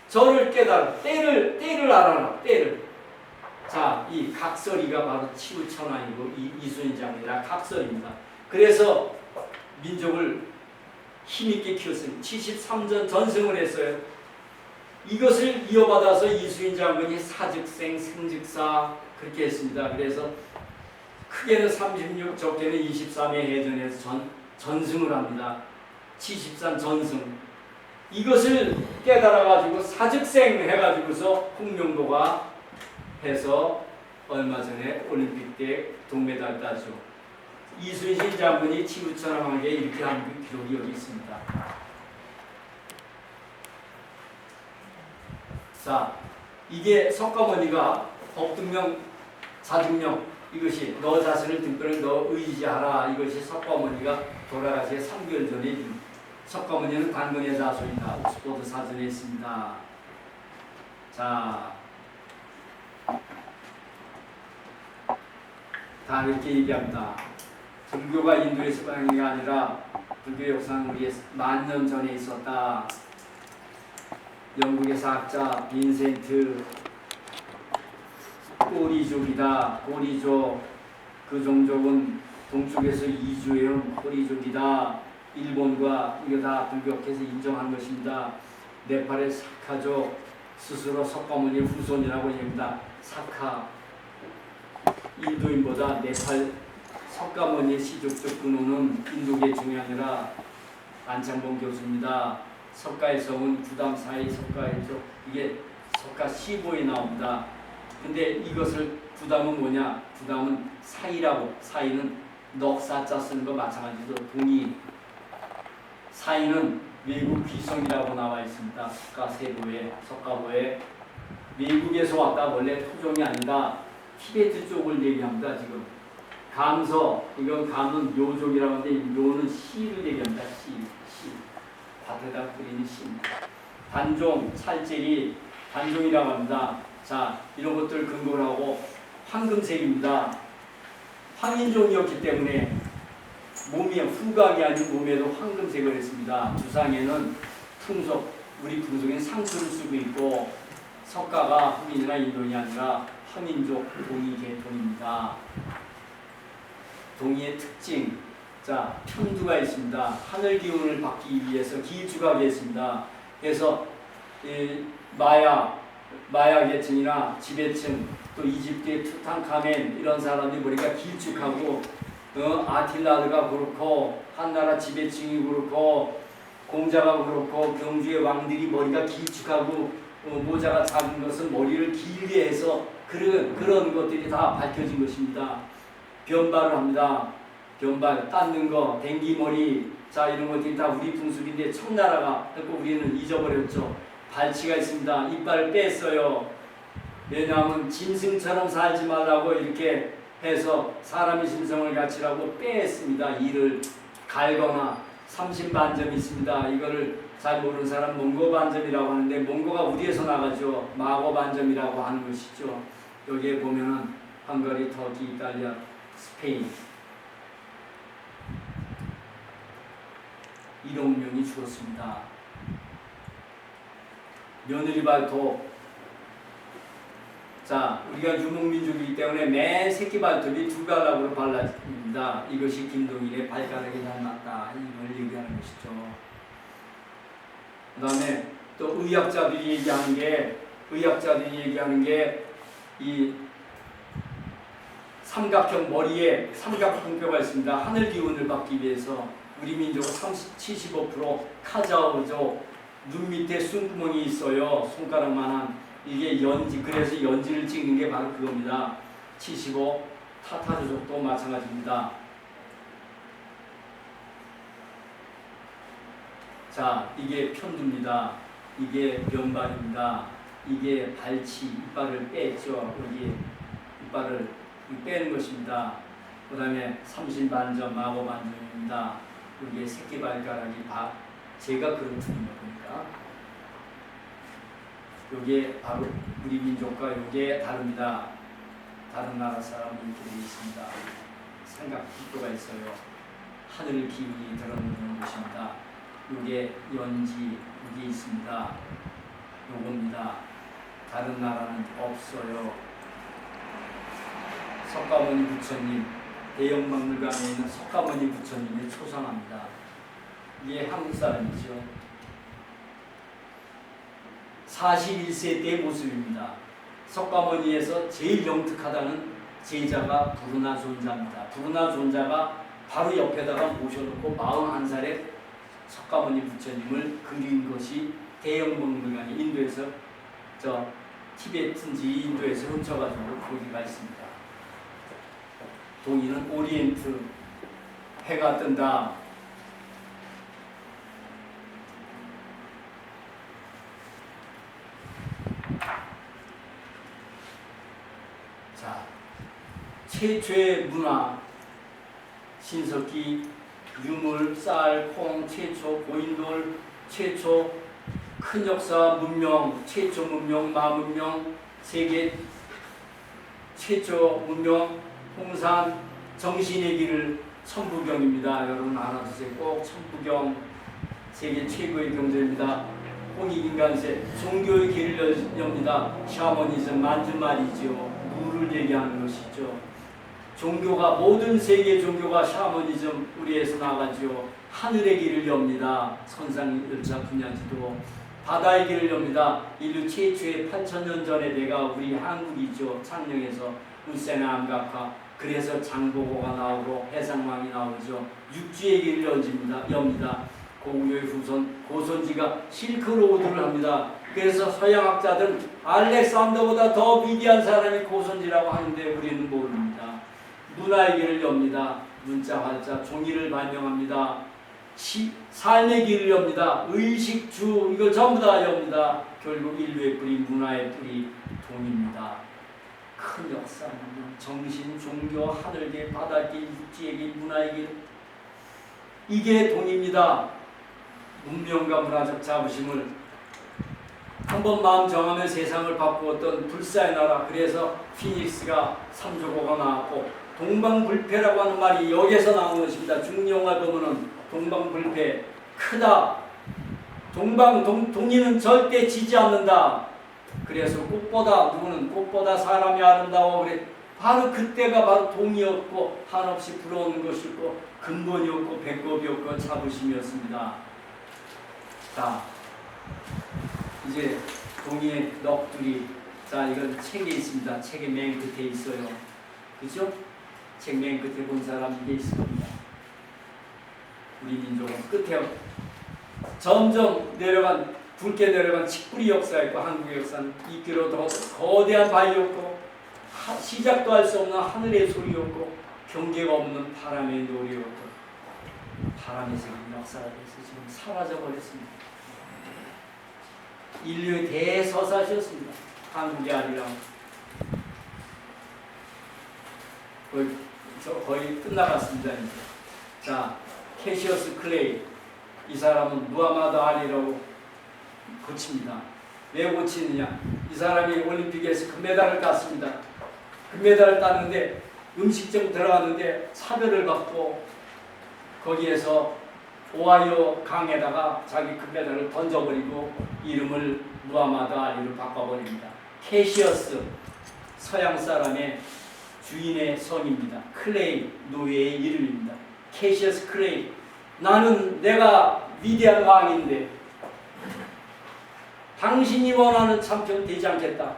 저를 깨달아. 때를 알아라. 때를. 자, 이 각설이가 바로 치우천왕이고 이순신장이라 각설입니다. 그래서 민족을 힘있게 키웠습니다. 73전 전승을 했어요. 이것을 이어받아서 이수인 장군이 사즉생, 생즉사 그렇게 했습니다. 그래서 크게는 36, 적게는 23회 해전에서 전승을 합니다. 73 전승. 이것을 깨달아가지고 사즉생 해가지고서 홍명보가 해서 얼마 전에 올림픽 때 동메달 따죠. 이순신 장군이 치부천왕에게 이렇게 한 기록이 여기 있습니다. 자, 이게 석가모니가 법등명, 자등명 이것이 너 자신을 등불에 너 의지하라. 이것이 석가모니가 돌아가시 3개월 전에 석가모니는 단건의 자손이다. 옥스퍼드 사전에 있습니다. 자, 다 이렇게 얘기합니다. 불교가 인도에서 발행한 게 아니라 불교 역사는 우리의 10,000년 전에 있었다. 영국의 사학자 빈센트 꼬리족이다. 꼬리족. 그 종족은 동쪽에서 이주해온 꼬리족이다. 일본과 이거 다 불교께서 인정한 것입니다. 네팔의 사카족 스스로 석가모니 후손이라고 얘기합니다. 사카. 인도인보다 네팔 석가모니의 시족적 근원은 인도계 중에 아니라 안창봉 교수입니다. 석가에서 온 부담 사이 석가에서 이게 석가 15에 나옵니다. 근데 이것을 부담은 뭐냐? 부담은 사이라고. 사이는 넉사자 쓰는 거 마찬가지로 동의. 사이는 외국 귀성이라고 나와 있습니다. 석가 세부에 석가보에 외국에서 왔다. 원래 토종이 아니다. 티베트 쪽을 얘기합니다. 지금 감서 이건 감은 묘족이라고 하는데 묘는 시를 얘기합니다. 시. 밭에다 뿌리는 시입니다. 단종, 찰제리, 단종이라고 합니다. 자, 이런 것들 근거를 하고 황금색입니다. 황인종이었기 때문에 몸이 후각이 아닌 몸에도 황금색을 했습니다. 주상에는 풍속, 우리 풍속에는 상수를 쓰고 있고 석가가 흑인이나 인도인이 아니라 황인족 동이 계통입니다. 동이의 특징. 자, 편두가 있습니다. 하늘 기운을 받기 위해서 기일주각이 있습니다. 그래서 마야, 마야계층이나 지배층, 또 이집트의 투탕카멘 이런 사람들이 머리가 길쭉하고 아틸라드가 그렇고 한나라 지배층이 그렇고 공자가 그렇고 경주의 왕들이 머리가 길쭉하고 모자가 작은 것은 머리를 길게 해서 그런 것들이 다 밝혀진 것입니다. 변발을 합니다. 변발, 닦는 거, 댕기머리, 자 이런 것들이 다 우리 풍습인데 청나라가 했고 우리는 잊어버렸죠. 발치가 있습니다. 이빨을 뺐어요. 왜냐하면 짐승처럼 살지 말라고 이렇게 해서 사람의 심성을 갖추라고 뺐습니다. 이를 갈거나 삼신반점이 있습니다. 이거를 잘 모르는 사람 몽고반점이라고 하는데 몽고가 우리에서 나가죠. 마고반점이라고 하는 것이죠. 여기에 보면은 헝가리, 터키, 이탈리아, 스페인 1억 명이 죽었습니다. 며느리 발톱. 자, 우리가 유목민족이기 때문에 매 새끼 발톱이 두 가닥으로 발라집니다. 이것이 김동일의 발가락이 닮았다. 이걸 얘기하는 것이죠. 그 다음에 또 의학자들이 얘기하는 게 이 삼각형 머리에 삼각형뼈가 있습니다. 하늘 기운을 받기 위해서 우리 민족은 75% 카자오족 눈 밑에 숨구멍이 있어요. 손가락만한 이게 연지, 그래서 연지를 찍는 게 바로 그겁니다. 75 타타르족도 마찬가지입니다. 자, 이게 편두입니다. 이게 면발입니다. 이게 발치, 이빨을 뺐죠. 여기 이빨을 빼는 것입니다. 그 다음에 삼신반점, 마고반점입니다. 여기에 새끼발가락이 다 제가 그런 틀인 겁니다. 요게 바로 우리 민족과 요게 다릅니다. 다른 나라 사람은 이렇게 되어 있습니다. 삼각형뼈가 있어요. 하늘 기운이 드러나는 것입니다. 요게 연지, 요게 있습니다. 요겁니다. 다른 나라는 없어요. 석가모니 부처님, 대영박물관에 있는 석가모니 부처님이 초상합니다. 이게 한국 사람이죠. 41세 때 모습입니다. 석가모니에서 제일 영특하다는 제자가 부르나존자입니다. 부르나존자가 바로 옆에다가 모셔놓고 41살에 석가모니 부처님을 그린 것이 대영박물관이 인도에서 티베트인지 인도에서 훔쳐가지고 거기가 있습니다. 동의는 오리엔트, 해가 뜬다. 자, 최초의 문화, 신석기, 유물, 쌀, 콩, 최초 고인돌, 최초 큰 역사 문명, 최초 문명, 마문명, 세계 최초 문명, 홍산, 정신의 길을 천부경입니다. 여러분 알아두세요. 꼭 천부경 세계 최고의 경전입니다. 홍익인간세, 종교의 길을 엽니다. 샤머니즘, 만주말이지요. 물을 얘기하는 것이죠. 종교가, 모든 세계 종교가 샤머니즘 우리에서 나가지요. 하늘의 길을 엽니다. 선상열차 분야지도. 바다의 길을 엽니다. 인류 최초의 8,000년 전에 내가 우리 한국이죠. 창녕에서 울세나 암각화. 그래서 장보고가 나오고 해상왕이 나오죠. 육지의 길을 엽니다. 고구려의 후손 고손지가 실크로드를 합니다. 그래서 서양학자들은 알렉산더보다 더 위대한 사람이 고손지라고 하는데 우리는 모릅니다. 문화의 길을 엽니다. 문자, 활자, 종이를 발명합니다. 삶의 길을 엽니다. 의식, 주, 이걸 전부 다 엽니다. 결국 인류의 뿌리, 문화의 뿌리, 동입니다. 큰 역사, 정신, 종교, 하늘길, 바다길, 육지의 길, 문화의 길, 이게 동입니다. 문명과 문화적 자부심을 한번 마음 정하면 세상을 바꾸었던 불사의 나라. 그래서 피닉스가 삼조고가 나왔고 동방불패라고 하는 말이 여기에서 나오는 것입니다. 중용화 보면은 동방불패, 크다. 동리는 절대 지지 않는다. 그래서 꽃보다 사람이 아름다워. 그래. 바로 그때가 바로 동이었고 한없이 불어오는 것이었고 근본이었고 배꼽이었고 자부심이었습니다. 자, 이제 종이에 넋두리. 자, 이건 책에 있습니다. 책의 맨 끝에 있어요. 그죠? 책 맨 끝에 본 사람 이게 있을 겁니다. 우리 민족은 끝에 점점 내려간 붉게 내려간 칡뿌리 역사가 있고 한국의 역사는 이끼로 더 거대한 바위였고 시작도 할 수 없는 하늘의 소리였고 경계가 없는 바람의 노래였고 바람의 생긴 역사가 돼서 지금 사라져버렸습니다. 인류의 대서사시였습니다. 한국의 아리랑 거의 끝나갔습니다. 이제. 자, 캐시어스 클레이 이 사람은 무하마드 알리라고 고칩니다. 왜 고치느냐? 이 사람이 올림픽에서 금메달을 땄습니다. 금메달을 땄는데 음식점 들어갔는데 차별을 받고 거기에서 오하이오 강에다가 자기 금메달을 던져버리고 이름을 무하마드 알리로 바꿔버립니다. 캐시어스 서양 사람의 주인의 성입니다. 클레이 노예의 이름입니다. 캐시어스 클레이. 나는 내가 위대한 왕인데 당신이 원하는 참편 되지 않겠다.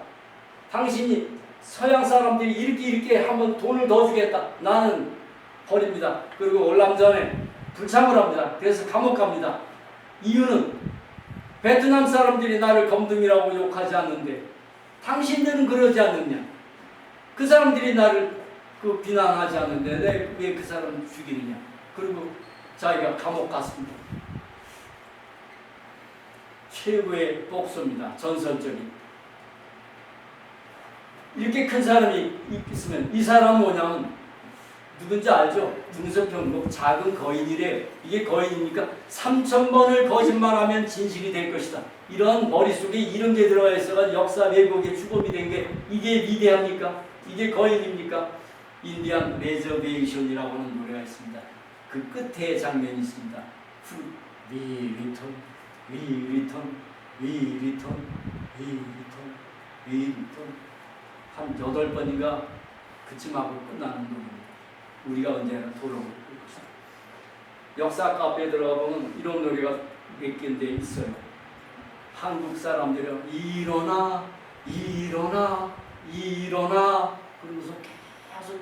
당신이 서양 사람들이 이렇게 하면 돈을 더 주겠다. 나는 버립니다. 그리고 월남전에 불참을 합니다. 그래서 감옥 갑니다. 이유는 베트남 사람들이 나를 검둥이라고 욕하지 않는데 당신들은 그러지 않느냐. 그 사람들이 나를 비난하지 않는데 왜 그 사람을 죽이느냐. 그리고 자기가 감옥 갔습니다. 최고의 복수입니다. 전설적인. 이렇게 큰 사람이 있으면 이 사람은 뭐냐면 누군지 알죠? 등소평국 작은 거인이래요. 이게 거인이니까 3000번을 거짓말하면 진실이 될 것이다. 이런 머릿속에 이런 게 들어가 있어가 역사 왜곡의 주범이 된 게 이게 위대합니까? 이게 거인입니까? 인디안 레저베이션이라고 하는 노래가 있습니다. 그 끝에 장면이 있습니다. We return, we return, we return, we return, we return. 한 8번인가 그쯤하고 끝나는 노래입니다. 우리가 언제나 돌아올 것이다. 역사 카페에 들어가 보면 이런 노래가 몇 개인데 있어요. 한국 사람들은 일어나, 일어나, 일어나 그러면서 계속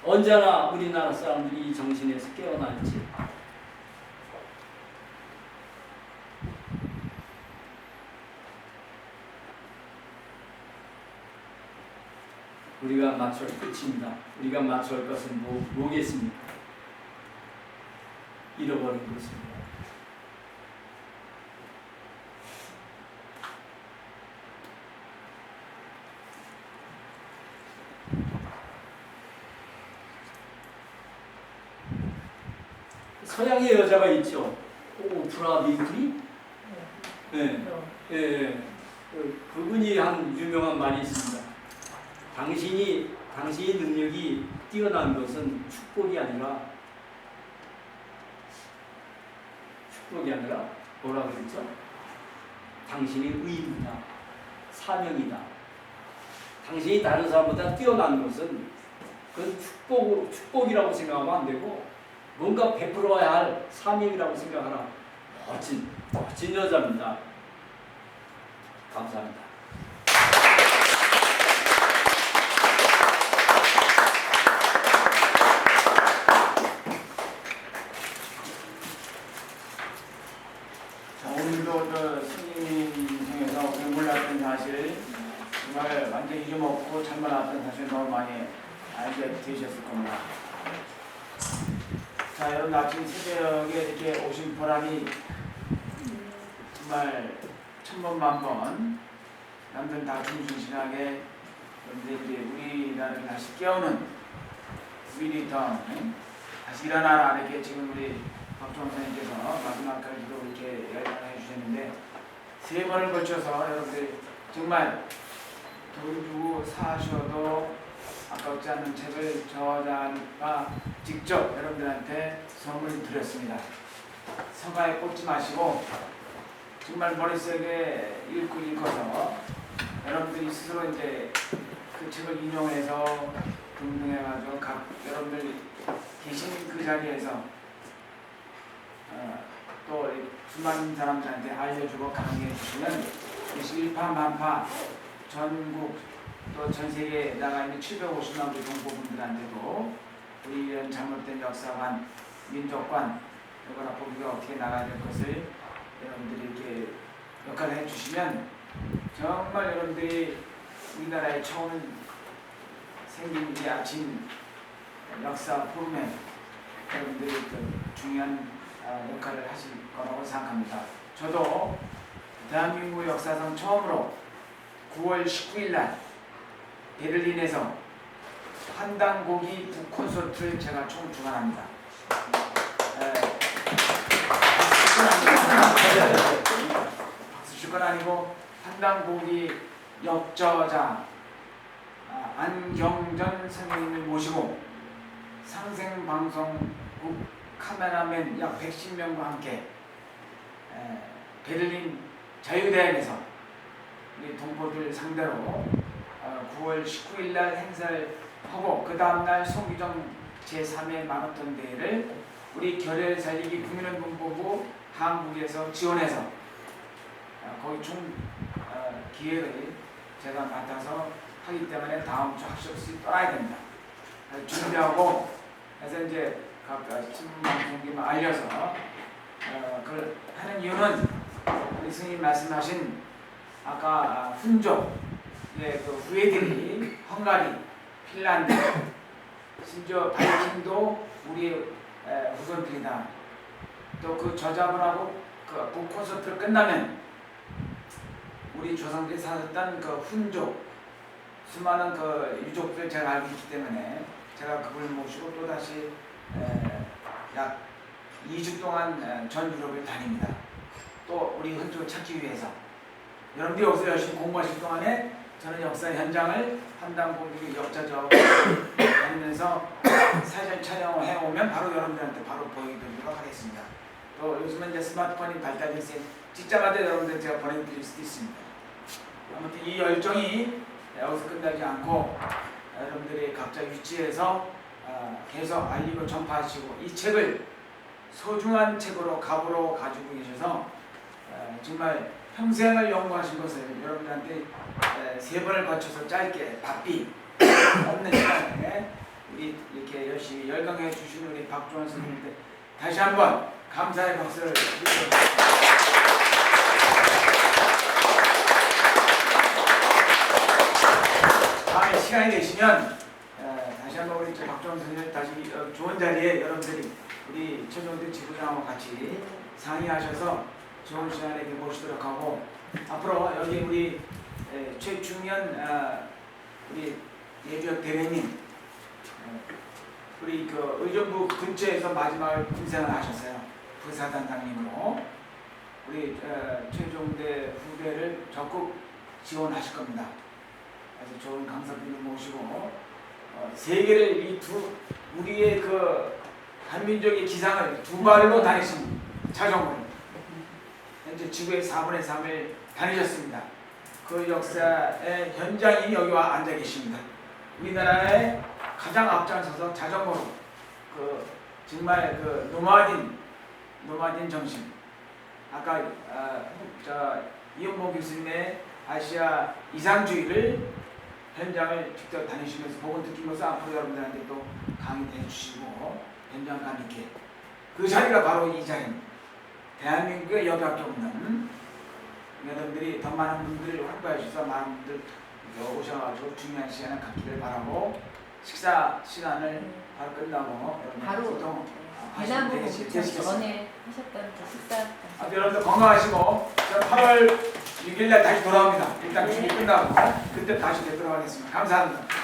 언제나 우리나라 사람들이 이 정신에서 깨어날지. 우리가 맞출 끝입니다. 우리가 맞출 것은 뭐겠습니까? 잃어버린 것입니다. 서양의 여자가 있죠. 오프라 윈프리? 네. 네. 그분이 한 유명한 말이 있습니다. 당신이 능력이 뛰어난 것은 축복이 아니라 뭐라 그랬죠? 당신의 의무다. 사명이다. 당신이 다른 사람보다 뛰어난 것은 그건 축복이라고 생각하면 안 되고 뭔가 베풀어야 할 사명이라고 생각하라. 멋진 여자입니다. 감사합니다. 오늘도 스님 중에서 우리 몰랐던 사실 정말 완전히 잊어먹고 잘 몰랐던 사실 너무 많이 알게 되셨을 겁니다. 자, 여러분 아침 새벽에 이렇게 오신 보람이 정말 천번만번 남들 다 중순신하게 여러분들이 우리나라를 다시 깨우는 리턴 다시 일어나라 이렇게 지금 우리 박종원 선생님께서 마지막까지도 이렇게 이야기해 주셨는데 3번을 거쳐서 여러분들 정말 돈 주고 사셔도 아깝지 않는 책을 저자가 직접 여러분들한테 선물 드렸습니다. 서가에 꽂지 마시고 정말 머릿속에 읽어서 여러분들이 스스로 이제 그 책을 인용해서 등등해가지고 각 여러분들 계신 그 자리에서 또 수많은 사람들한테 알려주고 강의해 주시면 일파만파 전국 또 전 세계에 나가 있는 750만 우리 동포분들한테도 우리 이런 잘못된 역사관, 민족관 이걸 앞으로 우리가 어떻게 나가야 될 것을 여러분들이 이렇게 역할을 해주시면 정말 여러분들이 우리나라에 처음 생긴 이 아침 역사 포럼에 여러분들이 그 중요한 역할을 하실 거라고 생각합니다. 저도 대한민국 역사상 처음으로 9월 19일 날 베를린에서 한단고기 북콘서트를 제가 총 주관합니다. 박수 칠 건 아니고 한단고기 역저자 안경전 선생님을 모시고 상생방송국 카메라맨 약 110명과 함께 베를린 자유대학에서 우리 동포들 상대로 9월 19일 날 행사를 하고 그 다음날 송기정 제3회 마라톤 대회를 우리 결의를 살리기 국민운동본부 한국에서 지원해서 거기 총 기획을 제가 맡아서 하기 때문에 다음 주 학습시 떠나야 됩니다. 준비하고 그래서 이제 각 신문방송국에 알려서 그걸 하는 이유는 우리 스님 말씀하신 아까 훈족 그 후예들이 헝가리, 핀란드, 심지어 바이킹도 우리 후손들이다. 또 그 저자분하고 그 북콘서트를 끝나면 우리 조상들이 살았던 그 훈족 수많은 그 유족들 제가 알고 있기 때문에 제가 그걸 모시고 또 다시 약 2주 동안 전 유럽을 다닙니다. 또 우리 흔적을 찾기 위해서 여러분들이 여기서 열심히 공부하실 동안에 저는 역사 현장을 한단고기 역자적 다니면서 사진 촬영을 해오면 바로 여러분들한테 바로 보여드리도록 하겠습니다. 또 요즘은 이제 스마트폰이 발달돼 있어요. 찍자마자 여러분들 제가 보내드릴 수도 있습니다. 아무튼 이 열정이 여기서 끝나지 않고 여러분들이 각자 위치에서 계속 알리고 전파하시고 이 책을 소중한 책으로 갑으로 가지고 계셔서 정말 평생을 연구하신 것을 여러분들한테 3번을 거쳐서 짧게 바삐 없는 시간에 우리 이렇게 열심히 열강해 주신 우리 박종원 선생님한테 다시 한번 감사의 박수를 드리겠습니다. 다음에 시간이 되시면 다시 한번 우리 박종원 선생님 다시 좋은 자리에 여러분들이 우리 최종대 지부장하고 같이 상의하셔서 좋은 시간에 모시도록 하고 앞으로 여기 우리 최중현 우리 예비역 대회님 우리 그 의정부 근처에서 마지막 군생을 하셨어요. 부사단장님으로 우리 최종대 후배를 적극 지원하실 겁니다. 그래서 좋은 강사분을 모시고 세계를 이 우리의 그 한민족의 기상을 2발로 다니신 자전거를 현재 지구의 4분의 3을 다니셨습니다. 그 역사의 현장인이 여기 와 앉아 계십니다. 우리나라의 가장 앞장서서 자전거로 그 정말 그 노마딘 정신 아까 이용복 교수님의 아시아 이상주의를 현장을 직접 다니시면서 복을 느끼면서 앞으로 여러분들한테 또 강의도 해주시고 현장감 있게 그 자리가 바로 이 자리입니다. 대한민국에 여기밖에 없는 여러분들이 더 많은 분들을 홍보해 주셔서 많은 분들 오셔가지고 중요한 시간을 갖기를 바라고 식사 시간을 바로 끝나고 바로 보통 대나무 목욕 전에 하셨던 그 식사. 여러분들 건강하시고 저는 8월 6일 날 다시 돌아옵니다. 일단 준비 끝나고 그때 다시 뵙도록 하겠습니다. 감사합니다.